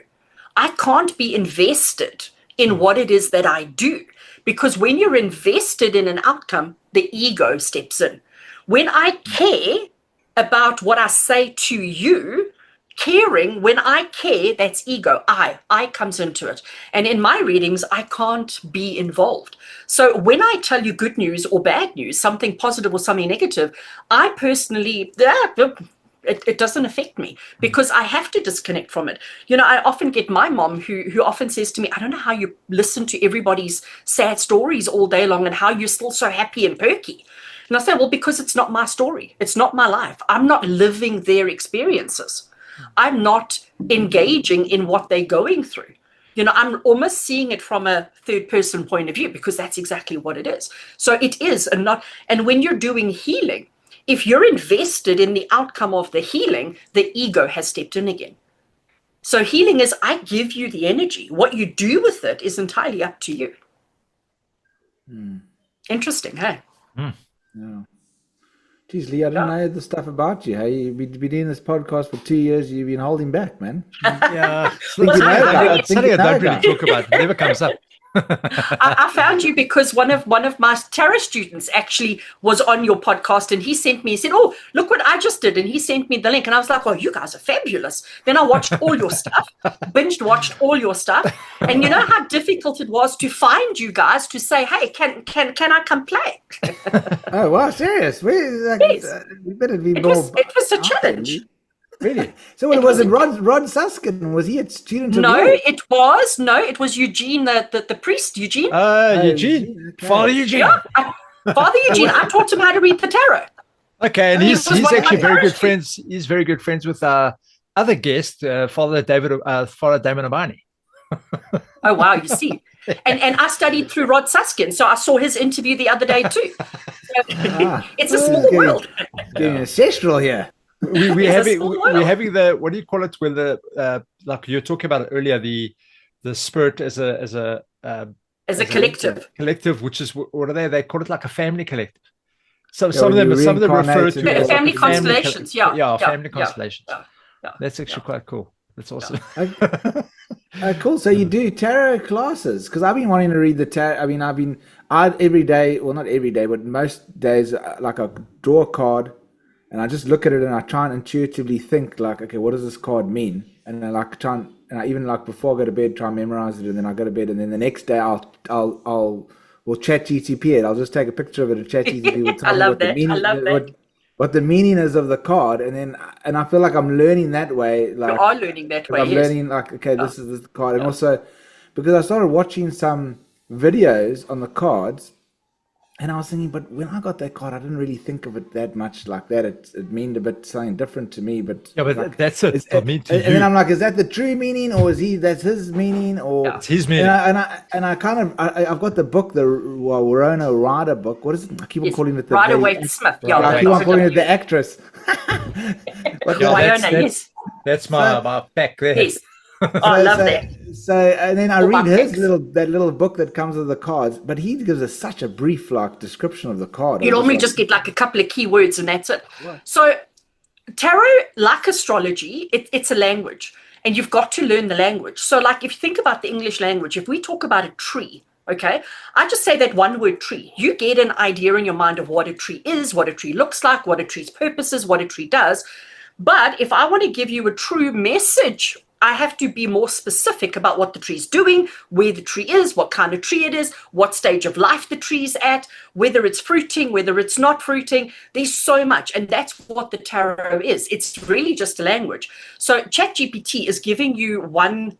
I can't be invested in what it is that I do, because when you're invested in an outcome, the ego steps in. When I care about what I say to you, caring, when I care, that's ego. I comes into it. And in my readings, I can't be involved. So when I tell you good news or bad news, something positive or something negative, I personally, It doesn't affect me because I have to disconnect from it. I often get my mom who often says to me, I don't know how you listen to everybody's sad stories all day long and how you're still so happy and perky. And I say, well, because it's not my story. It's not my life. I'm not living their experiences. I'm not engaging in what they're going through. I'm almost seeing it from a third person point of view because that's exactly what it is. So it is and when you're doing healing, if you're invested in the outcome of the healing, the ego has stepped in again. So healing is, I give you the energy. What you do with it is entirely up to you. Interesting, hey? Yeah. Geez, Lee, I didn't know the stuff about you. Hey, you've been doing this podcast for 2 years. You've been holding back, man. Yeah. Well, It's something I don't really talk about. It never comes up. I found you because one of my tarot students actually was on your podcast, and he said, oh, look what I just did, and he sent me the link, and I was like, oh, you guys are fabulous. Then I watched all your stuff, watched all your stuff, and you know how difficult it was to find you guys to say, hey, can I come play? Oh, wow, serious? Yes. We better be It more. was a challenge. Really? So it wasn't Rod Suskin? Was he a student of yours? It was Eugene, the priest, Eugene. Eugene. Okay. Father Eugene. Yeah, Father Eugene. I taught him how to read the tarot. Okay, and he's was one of actually my very good tarot friends. He's very good friends with our other guest, Father Damon Abani. Oh wow, you see. And I studied through Rod Suskin, so I saw his interview the other day too. So, it's a small world. Getting ancestral here. We're having the, what do you call it, where the like you were talking about it earlier, the spirit as a collective, which is, what are they call it, like a family collective. So some of them refer to family constellations. Family constellations. Yeah. That's actually quite cool. That's awesome. Cool. So you do tarot classes? Because I've been wanting to read the tarot. I mean, I every day, well, not every day, but most days, like I draw a card and I just look at it and I try and intuitively think like, okay, what does this card mean? And I like try and I even like before I go to bed, try and memorize it, and then I go to bed, and then the next day we'll ChatGPT it. I'll just take a picture of it and ChatGPT will tell me what the meaning. What the meaning is of the card, and I feel like I'm learning that way. Like you are learning that way. I'm learning like, okay, this is the card, and also because I started watching some videos on the cards, and I was thinking, but when I got that card, I didn't really think of it that much like that. It meant a bit something different to me, but yeah, but like, that's it. And then I'm like, is that the true meaning, or that's his meaning, or it's his meaning? And I kind of I've got the book, the Winona Ryder book. What is it? I keep on calling it the Ryder Waite Smith. I keep on calling it the actress. That's my back there. Yes. I love that. So, and then I read that little book that comes with the cards, but he gives us such a brief description of the card. You normally just get like a couple of keywords and that's it. What? So tarot, like astrology, it's a language, and you've got to learn the language. So like if you think about the English language, if we talk about a tree, okay, I just say that one word tree. You get an idea in your mind of what a tree is, what a tree looks like, what a tree's purpose is, what a tree does. But if I want to give you a true message, I have to be more specific about what the tree's doing, where the tree is, what kind of tree it is, what stage of life the tree's at, whether it's fruiting, whether it's not fruiting. There's so much. And that's what the tarot is. It's really just a language. So ChatGPT is giving you one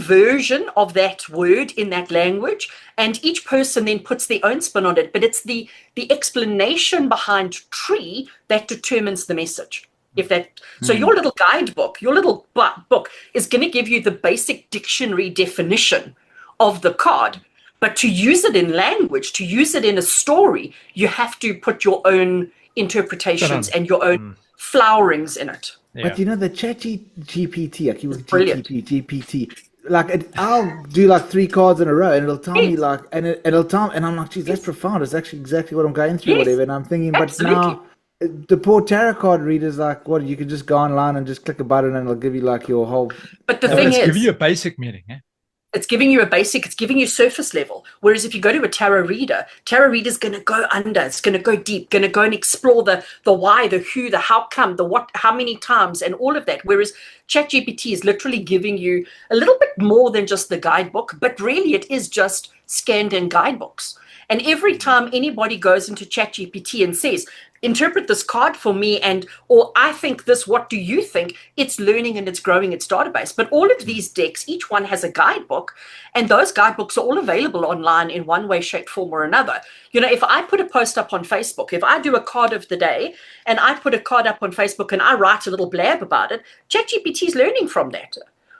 version of that word in that language, and each person then puts their own spin on it. But it's the explanation behind tree that determines the message. So your little guidebook, your little book is going to give you the basic dictionary definition of the card. But to use it in language, to use it in a story, you have to put your own interpretations and your own flowerings in it. Yeah. But you know, the ChatGPT, I keep with GPT, like I'll do like 3 cards in a row, and it'll tell me like, and it'll tell me, and I'm like, geez, that's profound. It's actually exactly what I'm going through, whatever. And I'm thinking, but now the poor tarot card readers, like, what, you can just go online and just click a button and it'll give you like your whole. But the thing is, it's giving you a basic meaning, eh? It's giving you it's giving you surface level. Whereas if you go to a tarot reader's going to go under, it's going to go deep, going to go and explore the why, the who, the how come, the what, how many times, and all of that. Whereas ChatGPT is literally giving you a little bit more than just the guidebook, but really it is just scanned in guidebooks. And every time anybody goes into ChatGPT and says, interpret this card for me, or I think this, what do you think? It's learning and it's growing its database. But all of these decks, each one has a guidebook, and those guidebooks are all available online in one way, shape, form, or another. If I put a post up on Facebook, if I do a card of the day and I put a card up on Facebook and I write a little blab about it, ChatGPT is learning from that.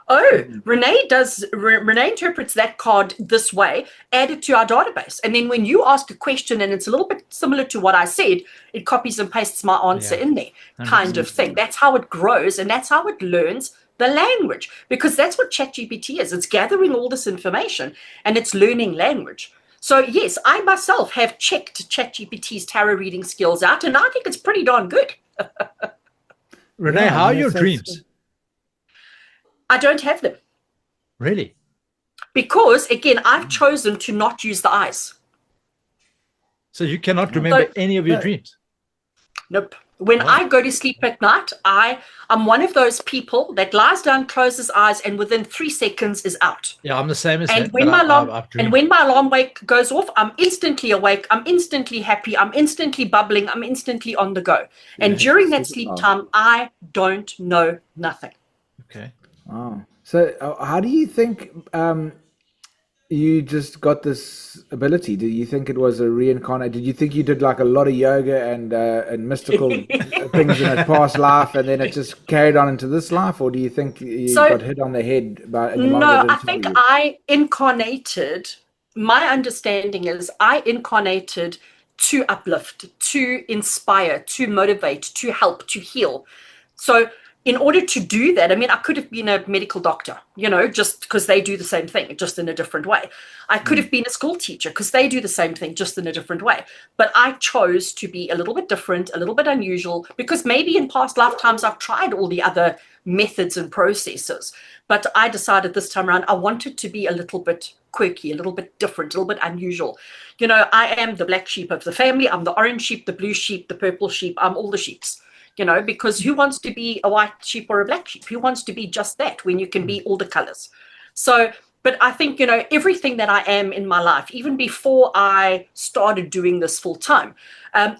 Oh, Renee interprets that card this way, add it to our database. And then when you ask a question and it's a little bit similar to what I said, it copies and pastes my answer in there, kind of thing. That's how it grows, and that's how it learns the language, because that's what ChatGPT is. It's gathering all this information and it's learning language. So yes, I myself have checked ChatGPT's tarot reading skills out, and I think it's pretty darn good. Renee, how are your dreams? I don't have them. Really? Because, again, I've chosen to not use the eyes. So you cannot remember any of your dreams? Nope. When I go to sleep at night, I'm one of those people that lies down, closes eyes, and within 3 seconds is out. Yeah, I'm the same as and that. When my alarm goes off, I'm instantly awake. I'm instantly happy. I'm instantly bubbling. I'm instantly on the go. And during that sleep time, I don't know nothing. Okay. Oh, so how do you think you just got this ability? Do you think it was a reincarnation? Did you think you did like a lot of yoga and mystical things in a past life, and then it just carried on into this life? Or do you think you got hit on the head by? No, I think I incarnated. My understanding is I incarnated to uplift, to inspire, to motivate, to help, to heal. So in order to do that, I mean, I could have been a medical doctor, just because they do the same thing, just in a different way. I could have been a school teacher because they do the same thing, just in a different way. But I chose to be a little bit different, a little bit unusual, because maybe in past lifetimes I've tried all the other methods and processes. But I decided this time around I wanted to be a little bit quirky, a little bit different, a little bit unusual. I am the black sheep of the family. I'm the orange sheep, the blue sheep, the purple sheep. I'm all the sheeps. Because who wants to be a white sheep or a black sheep? Who wants to be just that when you can be all the colors? So, but I think, everything that I am in my life, even before I started doing this full time,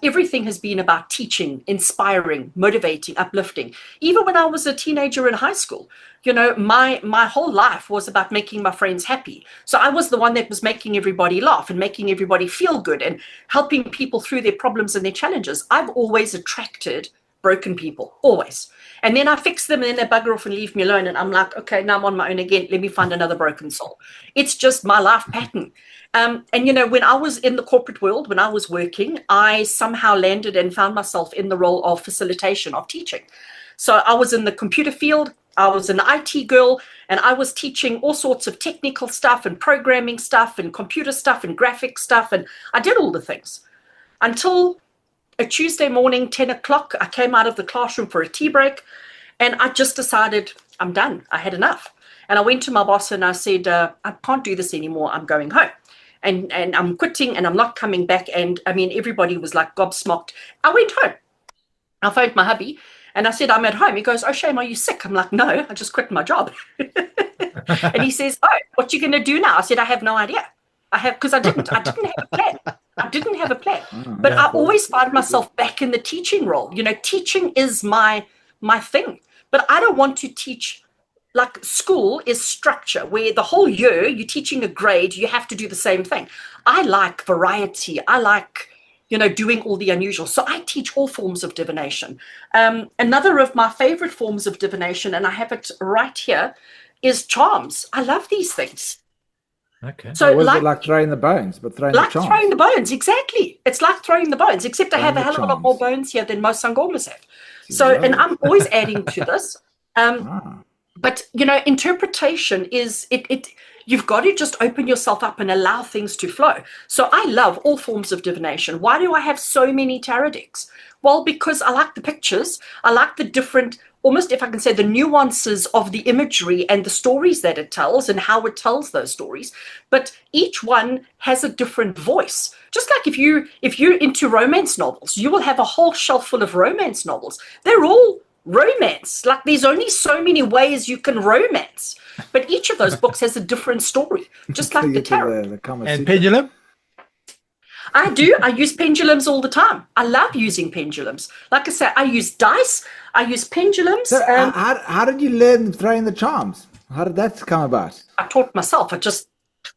everything has been about teaching, inspiring, motivating, uplifting. Even when I was a teenager in high school, my whole life was about making my friends happy. So I was the one that was making everybody laugh and making everybody feel good and helping people through their problems and their challenges. I've always attracted broken people, always. And then I fix them and then they bugger off and leave me alone. And I'm like, okay, now I'm on my own again. Let me find another broken soul. It's just my life pattern. And when I was in the corporate world, when I was working, I somehow landed and found myself in the role of facilitation, of teaching. So I was in the computer field. I was an IT girl, and I was teaching all sorts of technical stuff and programming stuff and computer stuff and graphic stuff. And I did all the things until a Tuesday morning, 10 o'clock, I came out of the classroom for a tea break, and I just decided I'm done. I had enough. And I went to my boss and I said, I can't do this anymore. I'm going home. And I'm quitting and I'm not coming back. And I mean, everybody was like gobsmacked. I went home. I phoned my hubby and I said, I'm at home. He goes, oh, Shame, are you sick? I'm like, no, I just quit my job. And he says, oh, what you going to do now? I said, I have no idea. Because I didn't have a plan. I didn't have a plan. But I always find myself back in the teaching role. Teaching is my thing. But I don't want to teach, like school is structure, where the whole year you're teaching a grade, you have to do the same thing. I like variety. I like, doing all the unusual. So I teach all forms of divination. Another of my favorite forms of divination, and I have it right here, is charms. I love these things. Okay. So was it like throwing the bones, but throwing the charms? Like throwing the bones, exactly. It's like throwing the bones, except I have a hell of a lot more bones here than most Sangomas have. So, and I'm always adding to this. But, interpretation is, you've got to just open yourself up and allow things to flow. So I love all forms of divination. Why do I have so many tarot decks? Well, because I like the pictures. I like the different, almost if I can say, the nuances of the imagery and the stories that it tells and how it tells those stories. But each one has a different voice. Just like if you're into romance novels, you will have a whole shelf full of romance novels. They're all romance. Like there's only so many ways you can romance. But each of those books has a different story, just like the tarot. And Pendulum? I do. I use pendulums all the time. I love using pendulums. Like I say, I use dice. I use pendulums. So how did you learn throwing the charms? How did that come about? I taught myself. I just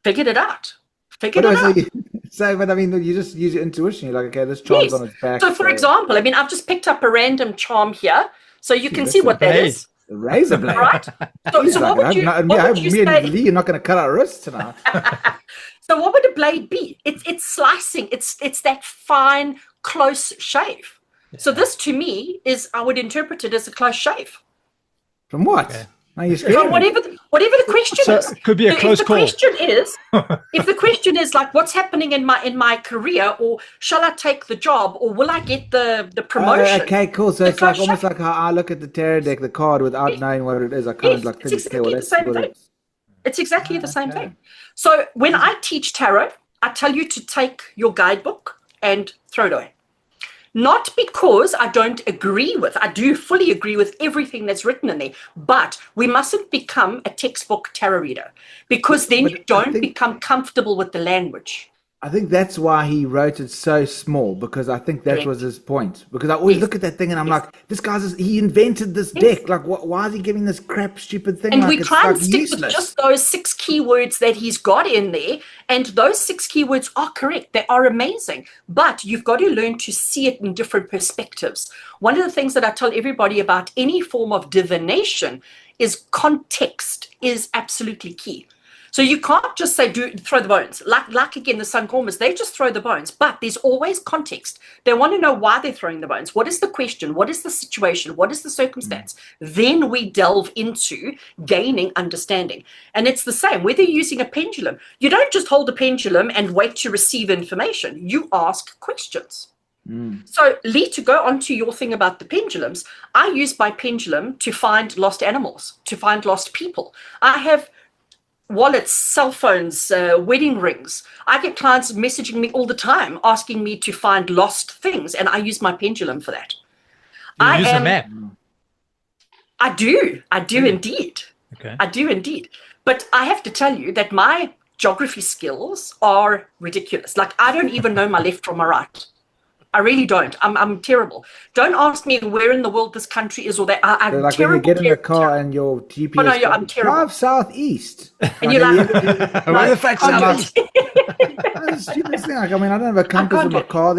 figured it out. But I mean, you just use your intuition. You're like, okay, this charm's on its back. So, for example, I mean, I've just picked up a random charm here, so you can see what that is. A razor blade, right? So what would you me and Lee are not going to cut our wrists tonight. So, what would a blade be? It's slicing. It's that fine, close shave. Yeah. So, this to me I would interpret it as a close shave. From what? Okay. From whatever the question is. It could be a close call. If the question is like, what's happening in my career, or shall I take the job, or will I get the promotion? Okay, cool. So it's like almost like how I look at the tarot deck, the card, without knowing what it is. I kind of like think, it's exactly the same thing. It's exactly the same thing. So when I teach tarot, I tell you to take your guidebook and throw it away. Not because I don't agree with, I do fully agree with everything that's written in there, but we mustn't become a textbook tarot reader, because then you don't become comfortable with the language. I think that's why he wrote it so small, because I think that was his point. Because I always look at that thing and I'm like, this guy's, he invented this deck. Like, why is he giving this crap, stupid thing? And like, we try and stick with just those 6 keywords that he's got in there. And those 6 keywords are correct. They are amazing. But you've got to learn to see it in different perspectives. One of the things that I tell everybody about any form of divination is context is absolutely key. So you can't just say, throw the bones. Like again, the Sangomas, they just throw the bones. But there's always context. They want to know why they're throwing the bones. What is the question? What is the situation? What is the circumstance? Then we delve into gaining understanding. And it's the same, whether you're using a pendulum. You don't just hold a pendulum and wait to receive information. You ask questions. So, Lee, to go on to your thing about the pendulums, I use my pendulum to find lost animals, to find lost people. I have wallets, cell phones, wedding rings. I get clients messaging me all the time asking me to find lost things, and I use my pendulum for that. You use a map? I do indeed. Okay. I do indeed. But I have to tell you that my geography skills are ridiculous. Like, I don't even know my left from my right. I really don't. I'm terrible. Don't ask me where in the world this country is or that. I'm like terrible. When you get in the car and your GPS I'm terrible. Drive southeast. And you're like, where the fuck's southeast? That's the stupidest thing. Like, I mean, I don't have a compass in my car.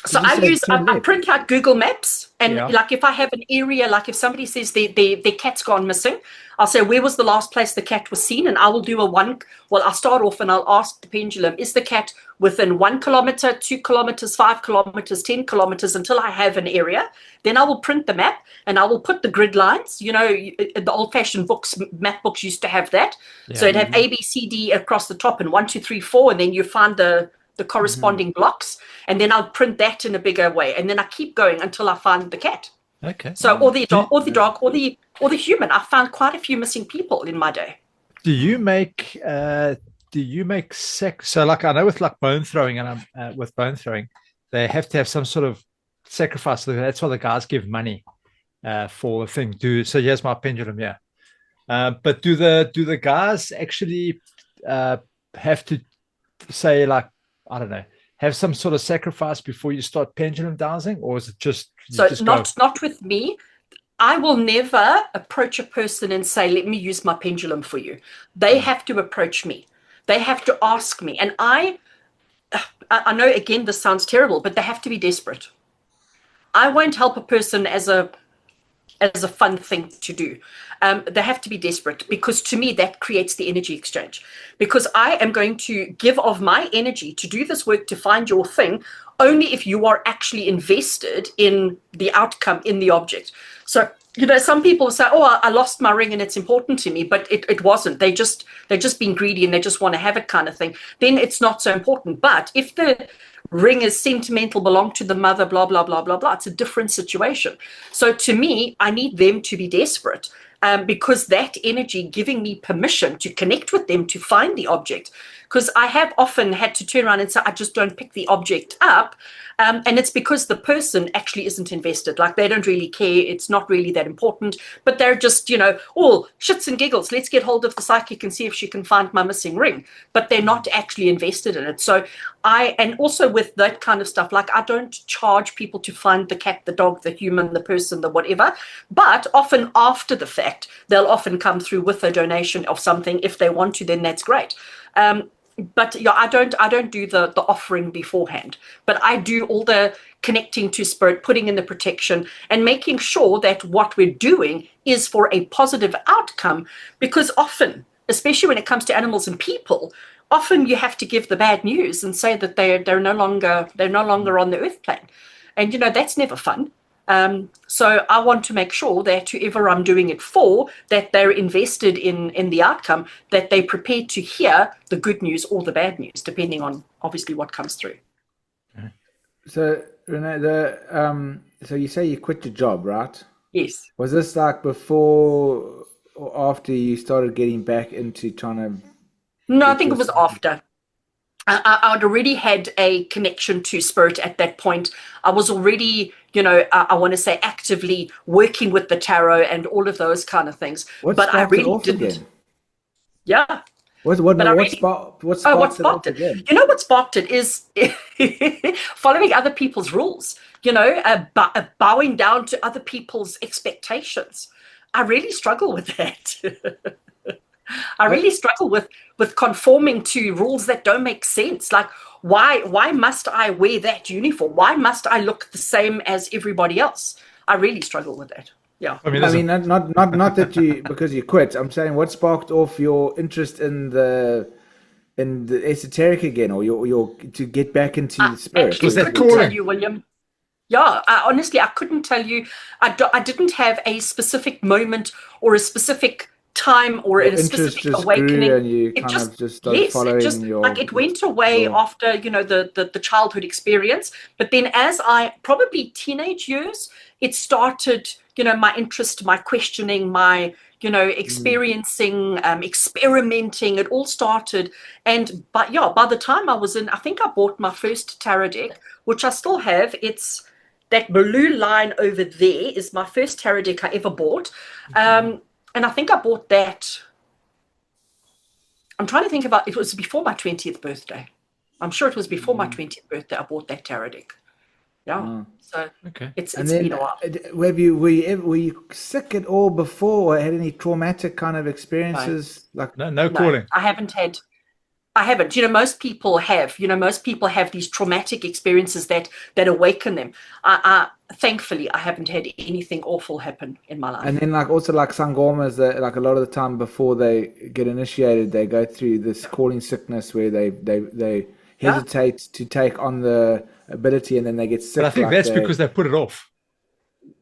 So I print out Google Maps, and like if I have an area, like if somebody says their cat's gone missing, I'll say, where was the last place the cat was seen? And I will do I'll start off and I'll ask the pendulum, is the cat within 1 kilometer, 2 kilometers, 5 kilometers, 10 kilometers, until I have an area. Then I will print the map and I will put the grid lines. You know, the old-fashioned map books used to have that. Yeah. So it'd have A, B, C, D across the top and 1, 2, 3, 4, and then you find the corresponding blocks, and then I'll print that in a bigger way, and then I keep going until I find the cat. Okay. So or the dog, or the human. I found quite a few missing people in my day. Do you make so like I know with like bone throwing, and with bone throwing, they have to have some sort of sacrifice. So that's why the guys give money for the thing. So here's my pendulum, yeah. But do the guys actually have to say, like, I don't know, have some sort of sacrifice before you start pendulum dancing, or is it just not with me? I will never approach a person and say, let me use my pendulum for you. They have to approach me. They have to ask me. And I know, again, this sounds terrible, but they have to be desperate. I won't help a person as a fun thing to do. They have to be desperate, because to me that creates the energy exchange, because I am going to give of my energy to do this work to find your thing only if you are actually invested in the outcome, in the object. So, you know, some people say, oh, I lost my ring and it's important to me, but it wasn't. They're just being greedy and they just want to have it, kind of thing. Then it's not so important. But if the ring is sentimental, belong to the mother, blah, blah, blah, blah, blah, it's a different situation. So to me, I need them to be desperate. because that energy giving me permission to connect with them to find the object. Because I have often had to turn around and say, I just don't pick the object up. And it's because the person actually isn't invested. Like, they don't really care. It's not really that important. But they're just, all shits and giggles. Let's get hold of the psychic and see if she can find my missing ring. But they're not actually invested in it. So and also with that kind of stuff, like, I don't charge people to find the cat, the dog, the human, the person, the whatever. But often after the fact, they'll often come through with a donation of something. If they want to, then that's great. But yeah, I don't do the offering beforehand, but I do all the connecting to spirit, putting in the protection, and making sure that what we're doing is for a positive outcome. Because often, especially when it comes to animals and people, often you have to give the bad news and say that they're no longer on the earth plane, and that's never fun. So I want to make sure that whoever I'm doing it for, that they're invested in the outcome, that they're prepared to hear the good news or the bad news, depending on obviously what comes through. So Renee, so you say you quit your job, right? Yes. Was this like before or after you started getting back into trying to? No, I think it was after. I'd already had a connection to spirit at that point. I was already, I want to say, actively working with the tarot and all of those kind of things. But I really didn't. Again? Yeah. What sparked it again? What sparked it is following other people's rules, bowing down to other people's expectations. I really struggle with that. I really struggle with conforming to rules that don't make sense. Like, why must I wear that uniform? Why must I look the same as everybody else? I really struggle with that. Yeah. I mean, not that you because you quit. I'm saying, what sparked off your interest in the esoteric again, or your to get back into the spirit? Was that calling? Tell you, William. Yeah, honestly, I couldn't tell you. I didn't have a specific moment or a specific time or a specific awakening. And you just started following it went away after the childhood experience. But then, as I probably teenage years, it started. My interest, my questioning, my experiencing, experimenting. It all started, by the time I was I think I bought my first tarot deck, which I still have. It's that blue line over there is my first tarot deck I ever bought. And I think I bought that. I'm trying to think about, it was before my 20th birthday. I'm sure it was before my 20th birthday I bought that tarot deck. Yeah. So okay. It's been a while. Were you sick at all before, or had any traumatic kind of experiences? No. Like no calling. I haven't. Most people have. Most people have these traumatic experiences that awaken them. Thankfully, I haven't had anything awful happen in my life. And then, also sangomas, like a lot of the time before they get initiated, they go through this calling sickness where they hesitate to take on the ability, and then they get sick. But I think that's because they put it off.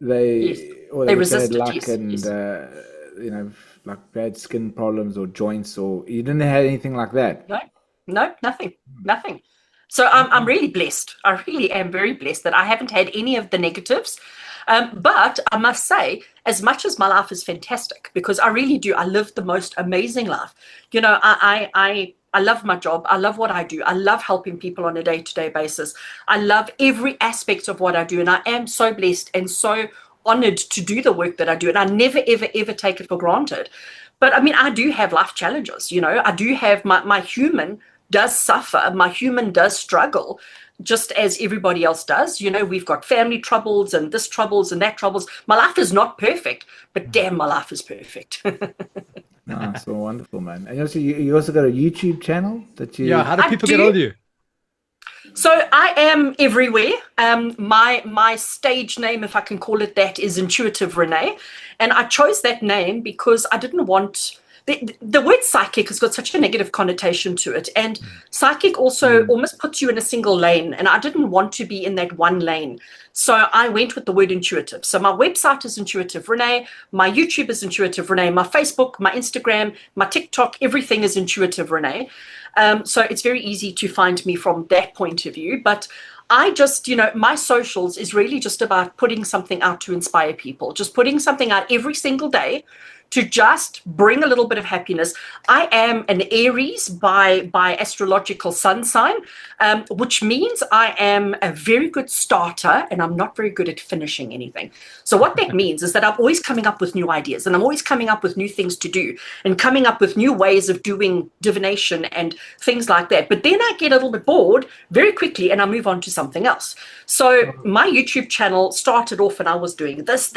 They resist luck yes, and yes. Like bad skin problems or joints, or you didn't have anything like that? No, nothing. So I'm really blessed. I really am very blessed that I haven't had any of the negatives. But I must say, as much as my life is fantastic, because I really do, I live the most amazing life. I love my job. I love what I do. I love helping people on a day-to-day basis. I love every aspect of what I do. And I am so blessed and so honored to do the work that I do. And I never, ever, ever take it for granted. But I do have life challenges. I do have my human does suffer. My human does struggle just as everybody else does. We've got family troubles and this troubles and that troubles. My life is not perfect, but damn, my life is perfect. That's so wonderful, man. And you also got a YouTube channel that you... Yeah, how do people get hold of you? So I am everywhere. My stage name, if I can call it that, is Intuitive Renee. And I chose that name because I didn't want... The word psychic has got such a negative connotation to it. And psychic also almost puts you in a single lane. And I didn't want to be in that one lane. So I went with the word intuitive. So my website is Intuitive Renee. My YouTube is Intuitive Renee. My Facebook, my Instagram, my TikTok, everything is Intuitive Renee. So it's very easy to find me from that point of view. But I just, my socials is really just about putting something out to inspire people. Just putting something out every single day to just bring a little bit of happiness. I am an Aries by astrological sun sign, which means I am a very good starter and I'm not very good at finishing anything. So what that means is that I'm always coming up with new ideas and I'm always coming up with new things to do and coming up with new ways of doing divination and things like that. But then I get a little bit bored very quickly and I move on to something else. So my YouTube channel started off and I was doing this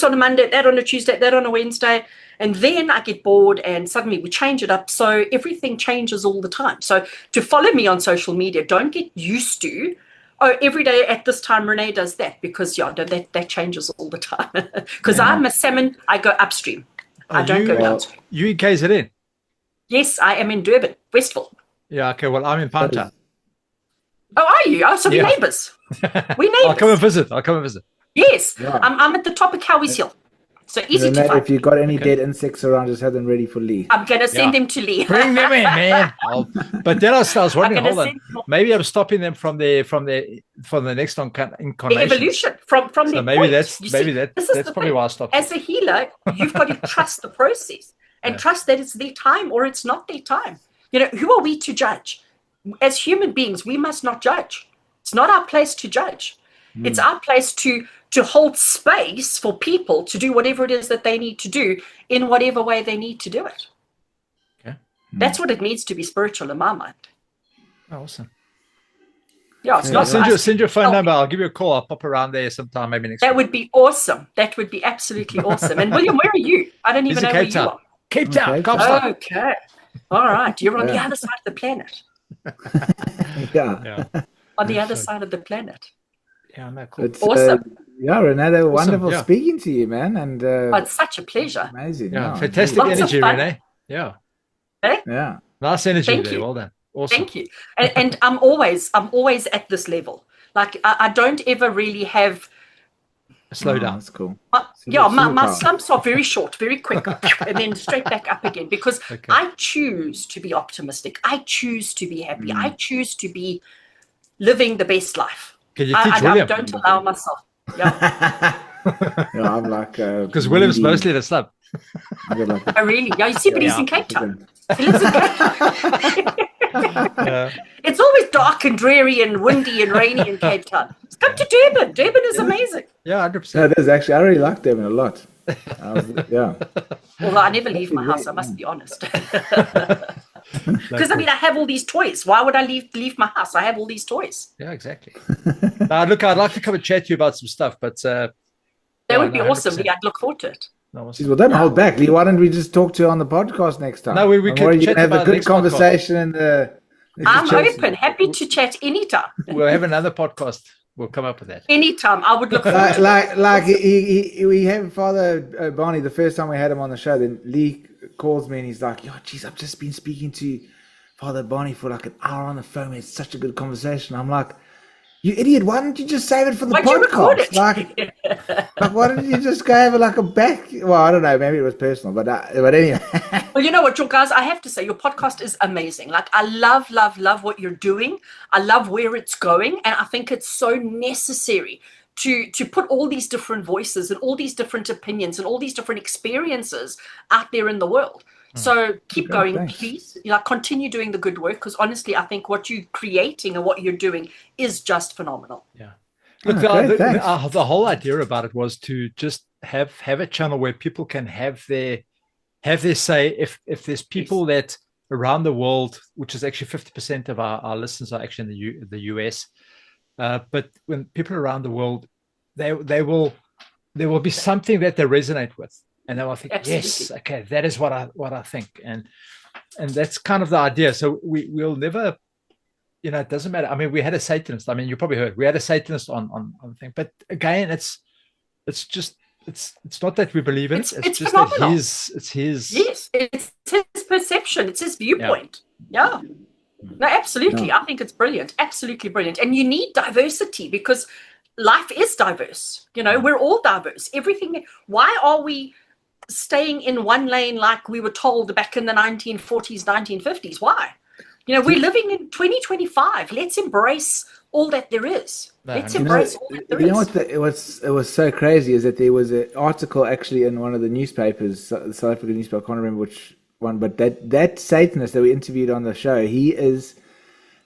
on a Monday, that on a Tuesday, that on a Wednesday. And then I get bored and suddenly we change it up. So everything changes all the time. So to follow me on social media, don't get used to, oh, every day at this time Renee does that, because that changes all the time. Because I'm a salmon, I go upstream. I don't go downstream. You in KZN? Yes, I am in Durban, Westville. Yeah, okay, well, I'm in Panta. Oh, are you? Oh, so we're neighbours. We're neighbours. I'll come and visit. Yes, Yeah. I'm at the top of Cowie's Hill. So easy Renee, to find. if you've got any dead insects around, just have them ready for Lee. I'm going to send them to Lee. Bring them in, man. But then I was wondering, hold on, maybe I'm stopping them from the next incarnation. The evolution from so the maybe point. That's probably why I stopped. As a healer, you've got to trust the process and trust that it's their time or it's not their time. Who are we to judge? As human beings, we must not judge. It's not our place to judge. It's our place to hold space for people to do whatever it is that they need to do in whatever way they need to do it. Okay. That's what it means to be spiritual in my mind. Awesome. Yeah, it's not. Send your phone number. I'll give you a call. I'll pop around there sometime, maybe next week. That would be awesome. That would be absolutely awesome. And William, where are you? I don't even know where you are. Cape Town. Okay. All right. You're on the other side of the planet. Yeah. On the other side of the planet. Yeah, no, cool. Awesome. Renee, they were wonderful speaking to you, man. And it's such a pleasure. Amazing. Yeah, fantastic energy, Renee. Yeah. Yeah. Nice energy Thank there. you. Well done. Awesome. Thank you. And I'm always at this level. Like I don't ever really have slow down. That's cool. My slumps are very short, very quick, and then straight back up again, because I choose to be optimistic. I choose to be happy. I choose to be living the best life. Can you teach William? I don't allow myself. Yeah. I'm like because William's mostly the slump. Oh, really? Yeah, you see, but he's in Cape Town. He lives in Cape Town. It's always dark and dreary and windy and rainy in Cape Town. Come to Durban. Durban is amazing. Yeah, 100%. No, it is actually. I really like Durban a lot. Although I never leave my house, I must be honest. Because I have all these toys. Why would I leave my house? I have all these toys. Yeah, exactly. Now, look, I'd like to come and chat to you about some stuff, but that would be awesome. Lee, I'd look forward to it. Well, don't hold back, Lee. Why don't we just talk to you on the podcast next time? No, we could chat have about a good conversation. I'm open, happy to chat anytime. We'll have another podcast. We'll come up with that anytime. I would look forward to it. We had Father Barney the first time we had him on the show. Then Lee calls me and he's like, "Yo, geez, I've just been speaking to Father Barney for like an hour on the phone. We had such a good conversation." I'm like, "You idiot! Why didn't you just save it for the podcast? Like, why didn't you just go have a back?" Well, I don't know. Maybe it was personal, but anyway. Well, you know what, guys? I have to say, your podcast is amazing. Like, I love what you're doing. I love where it's going, and I think it's so necessary to put all these different voices and all these different opinions and all these different experiences out there in the world. So keep going, thanks. Please. Continue doing the good work, because honestly, I think what you're creating and what you're doing is just phenomenal. Yeah. Look, the whole idea about it was to just have a channel where people can have their say. If there's people that around the world, which is actually 50% of our listeners are actually in the US, but when people around the world, there will be something that they resonate with. And then I think, absolutely. Yes, okay, that is what I think, and that's kind of the idea. So we'll never, it doesn't matter. I mean, we had a Satanist. I mean, you probably heard we had a Satanist on the thing, but again, it's not that we believe in it. It's just phenomenal. That it's his. Yes, it's his perception. It's his viewpoint. Yeah. No, absolutely. Yeah. I think it's brilliant. Absolutely brilliant. And you need diversity, because life is diverse. We're all diverse. Everything. Why are we staying in one lane like we were told back in the 1940s, 1950s? Why? We're living in 2025. Let's embrace all that there is. No, Let's You know, embrace all that there you know is. what? It was so crazy is that there was an article actually in one of the newspapers, the South African newspaper. I can't remember which one, but that Satanist that we interviewed on the show, he is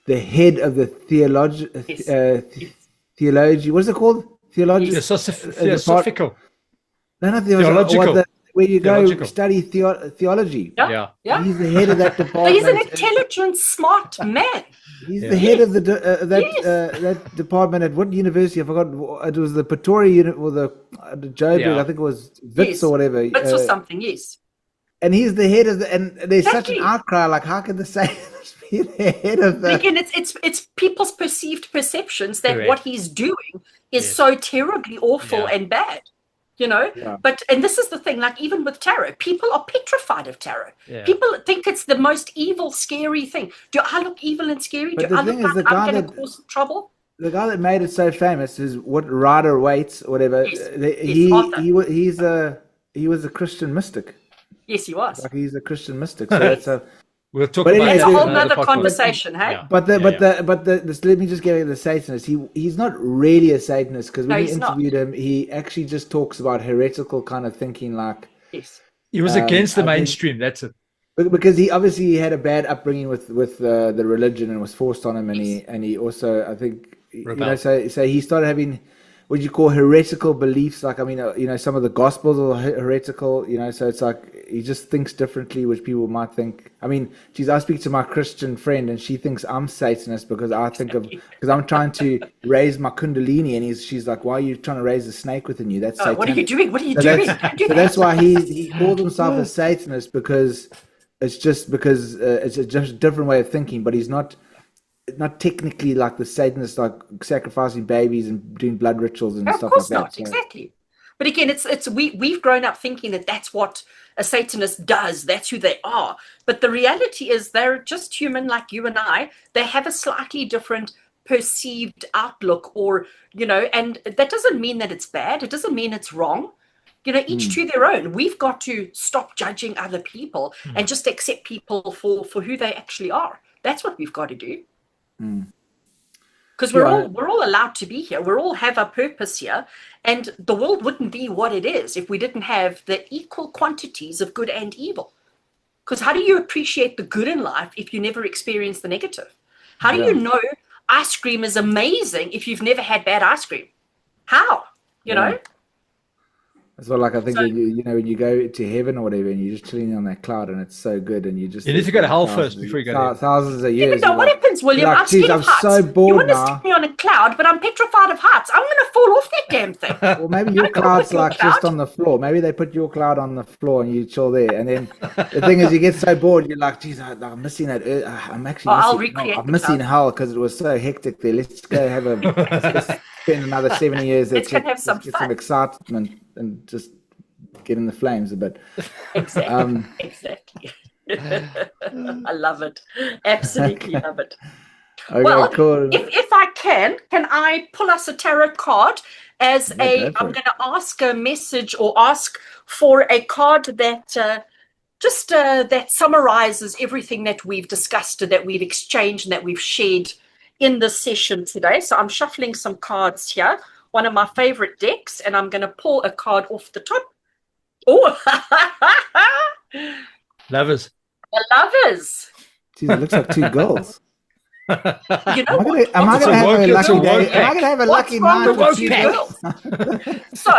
the head of the Yes. Yes. theology. What is it called? Theology. Yes. Theosophical. No, not theology. Theological. Where you go Theological. study theology. Yeah. Yeah. Yeah. He's the head of that So he's an department. intelligent, smart man. He's Yeah. the head of the Yes. that department at what university? I forgot. It was the Pretoria or the Joburg. Yeah. I think it was Wits Yes. or whatever. Bits or something, yes. And he's the head of the. And there's such an Exactly. outcry. Like, how can the Satanist be the head of But the? again, it's people's perceived perceptions that Correct. what he's doing is Yes. so terribly awful Yeah. and bad. You know, Yeah. and this is the thing, like even with tarot, people are petrified of tarot. Yeah. People think it's the most evil, scary thing. Do I look evil and scary? But Do the I look thing is, like the I'm guy going to that- cause trouble? The guy that made it so famous is what Rider Waite or whatever. Yes. Arthur. He was a Christian mystic. Yes, he was. Like he's a Christian mystic. So that's a. We'll talk But about anyway, That's that a in whole another nother podcast. conversation, hey? Yeah. But Yeah, let me just get into the Satanist. He's not really a Satanist because when No, we he's not. interviewed him, he actually just talks about heretical kind of thinking, like Yes. He was against the I think- mainstream. That's it. because he obviously had a bad upbringing with the religion and was forced on him, and Yes. he also I think Rebelled. so he started having what you call heretical beliefs. Like I mean, some of the Gospels are heretical. So it's like he just thinks differently, which people might think. I mean, geez, I speak to my Christian friend, and she thinks I'm Satanist because I think because I'm trying to raise my Kundalini, and she's like, "Why are you trying to raise a snake within you? That's Oh, satanic." what are you doing? What are you So doing? that's, Don't do so that. that's why he called himself a Satanist because it's just because it's just a different way of thinking, but he's not technically like the Satanists, like sacrificing babies and doing blood rituals and Of stuff course like not. that. So- Exactly. But again, we've grown up thinking that that's what a Satanist does. That's who they are. But the reality is they're just human like you and I. They have a slightly different perceived outlook and that doesn't mean that it's bad. It doesn't mean it's wrong. Each to their own. We've got to stop judging other people and just accept people for who they actually are. That's what we've got to do. Because we're all allowed to be here. We all have a purpose here, and the world wouldn't be what it is if we didn't have the equal quantities of good and evil. Because how do you appreciate the good in life if you never experience the negative? How do you know ice cream is amazing if you've never had bad ice cream? How? You know? As well, like I think So- when you go to heaven or whatever, and you're just chilling on that cloud, and it's so good, and you just You need to go to hell first before you go to heaven. thousands of Yeah, years. but no, what happens, William? like, I'm scared "Geez, of I'm heights. so You bored want to now." stick me on a cloud, but I'm petrified of heights. I'm going to fall off that damn thing. Well, maybe your go cloud's with your like just cloud. on the floor. Maybe they put your cloud on the floor and you chill there. And then the thing is, you get so bored, you're like, "Geez, I'm missing that. I'm actually I'll missing, recreate I'm the missing cloud. hell because it was so hectic there. Let's go have let's spend another 70 years. Let's go have some get fun." some excitement and just get in the flames a bit." Exactly. Exactly. I love it. Absolutely love it. Okay, Well, cool. if I can I pull us a tarot card as Yeah, go for I'm it. going to ask a message or ask for a card that that summarizes everything that we've discussed and that we've exchanged and that we've shared in this session today. So I'm shuffling some cards here, one of my favorite decks, and I'm going to pull a card off the top. Oh, Lovers. the lovers. Jeez, it looks like two girls. You know Am I what? gonna What's have a it's a lucky woke day? Am I pack. gonna have a What's lucky wrong night with with you two girls? girls? So,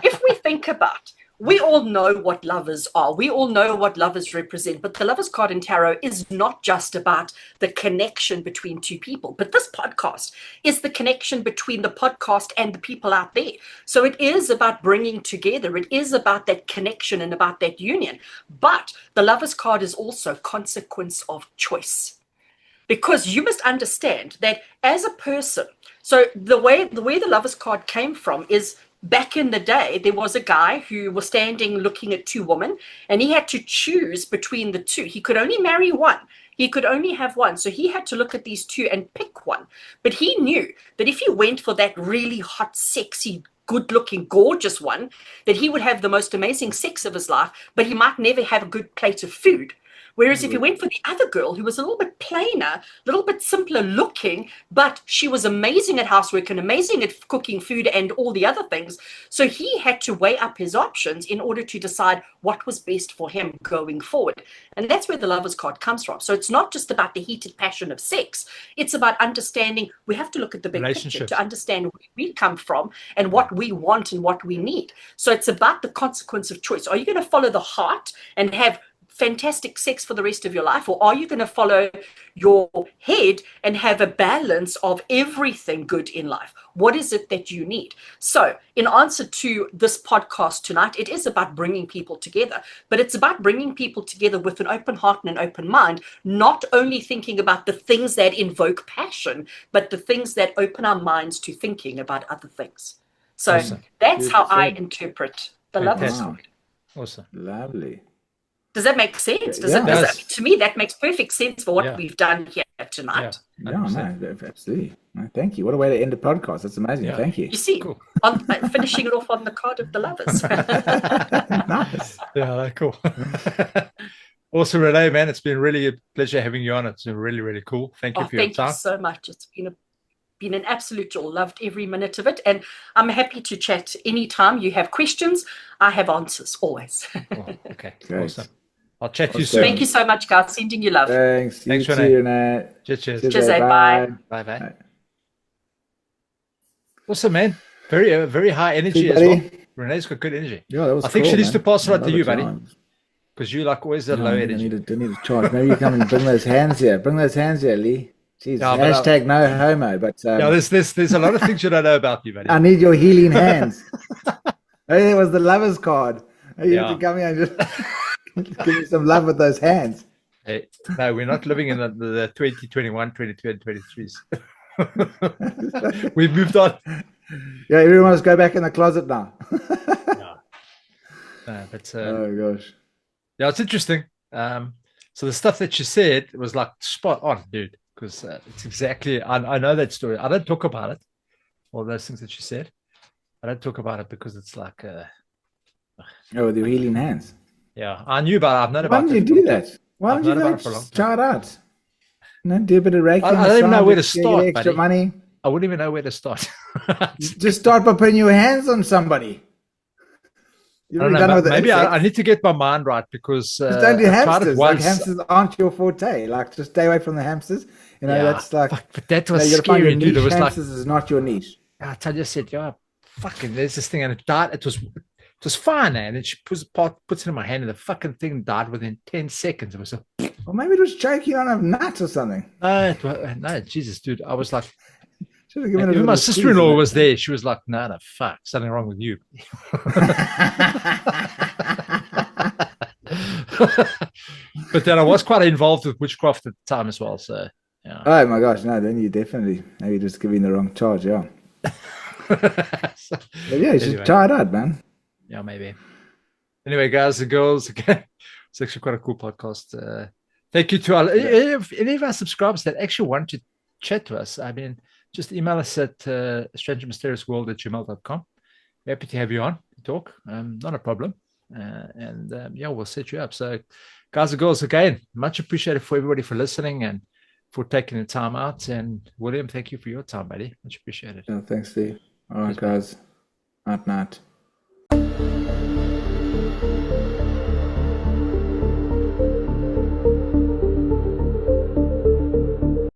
if we think about, we all know what lovers are. We all know what lovers represent. But the lovers card in tarot is not just about the connection between two people. But this podcast is the connection between the podcast and the people out there. So it is about bringing together. It is about that connection and about that union. But the lovers card is also consequence of choice. Because you must understand that as a person, so the way the lovers card came from is back in the day, there was a guy who was standing looking at two women, and he had to choose between the two. He could only marry one. He could only have one. So he had to look at these two and pick one. But he knew that if he went for that really hot, sexy, good-looking, gorgeous one, that he would have the most amazing sex of his life, but he might never have a good plate of food. Whereas if you went for the other girl who was a little bit plainer, a little bit simpler looking, but she was amazing at housework and amazing at cooking food and all the other things. So he had to weigh up his options in order to decide what was best for him going forward. And that's where the Lover's card comes from. So it's not just about the heated passion of sex. It's about understanding. We have to look at the big picture to understand where we come from and what we want and what we need. So it's about the consequence of choice. Are you going to follow the heart and have fantastic sex for the rest of your life, or are you going to follow your head and have a balance of everything good in life? What is it that you need? So in answer to this podcast tonight, it is about bringing people together, but it's about bringing people together with an open heart and an open mind, not only thinking about the things that invoke passion, but the things that open our minds to thinking about other things. So that's how I interpret the Lover's card. Awesome. Lovely. Does that make sense? To me, that makes perfect sense for what we've done here tonight. Yeah, no, absolutely. No, thank you. What a way to end the podcast. That's amazing. Yeah. Thank you. You see, cool. Finishing it off on the card of the Lovers. Nice. Yeah, cool. Also, Renee, man, it's been really a pleasure having you on. It's been really, really cool. Thank you for your time. Thank you so much. It's been an absolute joy. Loved every minute of it. And I'm happy to chat anytime you have questions. I have answers always. Okay, awesome. I'll chat to you soon. Thank you so much, guys. Sending you love. Thanks, Renee. Cheers. Bye. Bye. Awesome, man. Very high energy as well. Renee's got good energy. Yeah, that was I think cool, she needs man. to pass it on to you, buddy. Because you like always the low energy. I need to charge. Maybe you come and bring those hands here. Bring those hands here, Lee. Jeez, hashtag no homo. But there's a lot of things you don't know about you, buddy. I need your healing hands. Maybe it was the Lover's card. You have to come here and just give me some love with those hands. Hey, no, we're not living in the 2021, 22, and 23s. We've moved on. Yeah, everyone must go back in the closet now. Oh gosh. Yeah, it's interesting. So the stuff that you said was like spot on, dude. Because it's exactly. I know that story. I don't talk about it. All those things that you said. I don't talk about it because it's like. With your healing hands. Yeah, I knew about it. I've known about it. Why did you do that? Why don't you just try it out? Do a bit of Reiki. I don't even know where to start. Extra money. I wouldn't even know where to start. Just start by putting your hands on somebody. Maybe I need to get my mind right because just don't do hamsters. Like hamsters aren't your forte. Like just stay away from the hamsters. That's like. But that was scary, dude. It was hamsters is not your niche. I just said, fucking. There's this thing, and it died. It was fine, man. And she puts it in my hand, and the fucking thing died within 10 seconds. It was Or maybe it was choking on a nut or something. No, Jesus, dude. I was like. Even my sister-in-law was there. She was like, no, fuck, something wrong with you. But then I was quite involved with witchcraft at the time as well. So, yeah. Oh my gosh, no, then you definitely maybe just giving the wrong charge, yeah. You should try it out, man. Yeah, maybe. Anyway, guys and girls, again, it's actually quite a cool podcast. Thank you to any of our subscribers that actually want to chat to us. I mean, just email us at strangeandmysteriousworld@gmail.com. Happy to have you on to talk. Not a problem. We'll set you up. So, guys and girls, again, much appreciated for everybody for listening and for taking the time out. And William, thank you for your time, buddy. Much appreciated. Yeah, thanks, Steve. All right, guys. Night.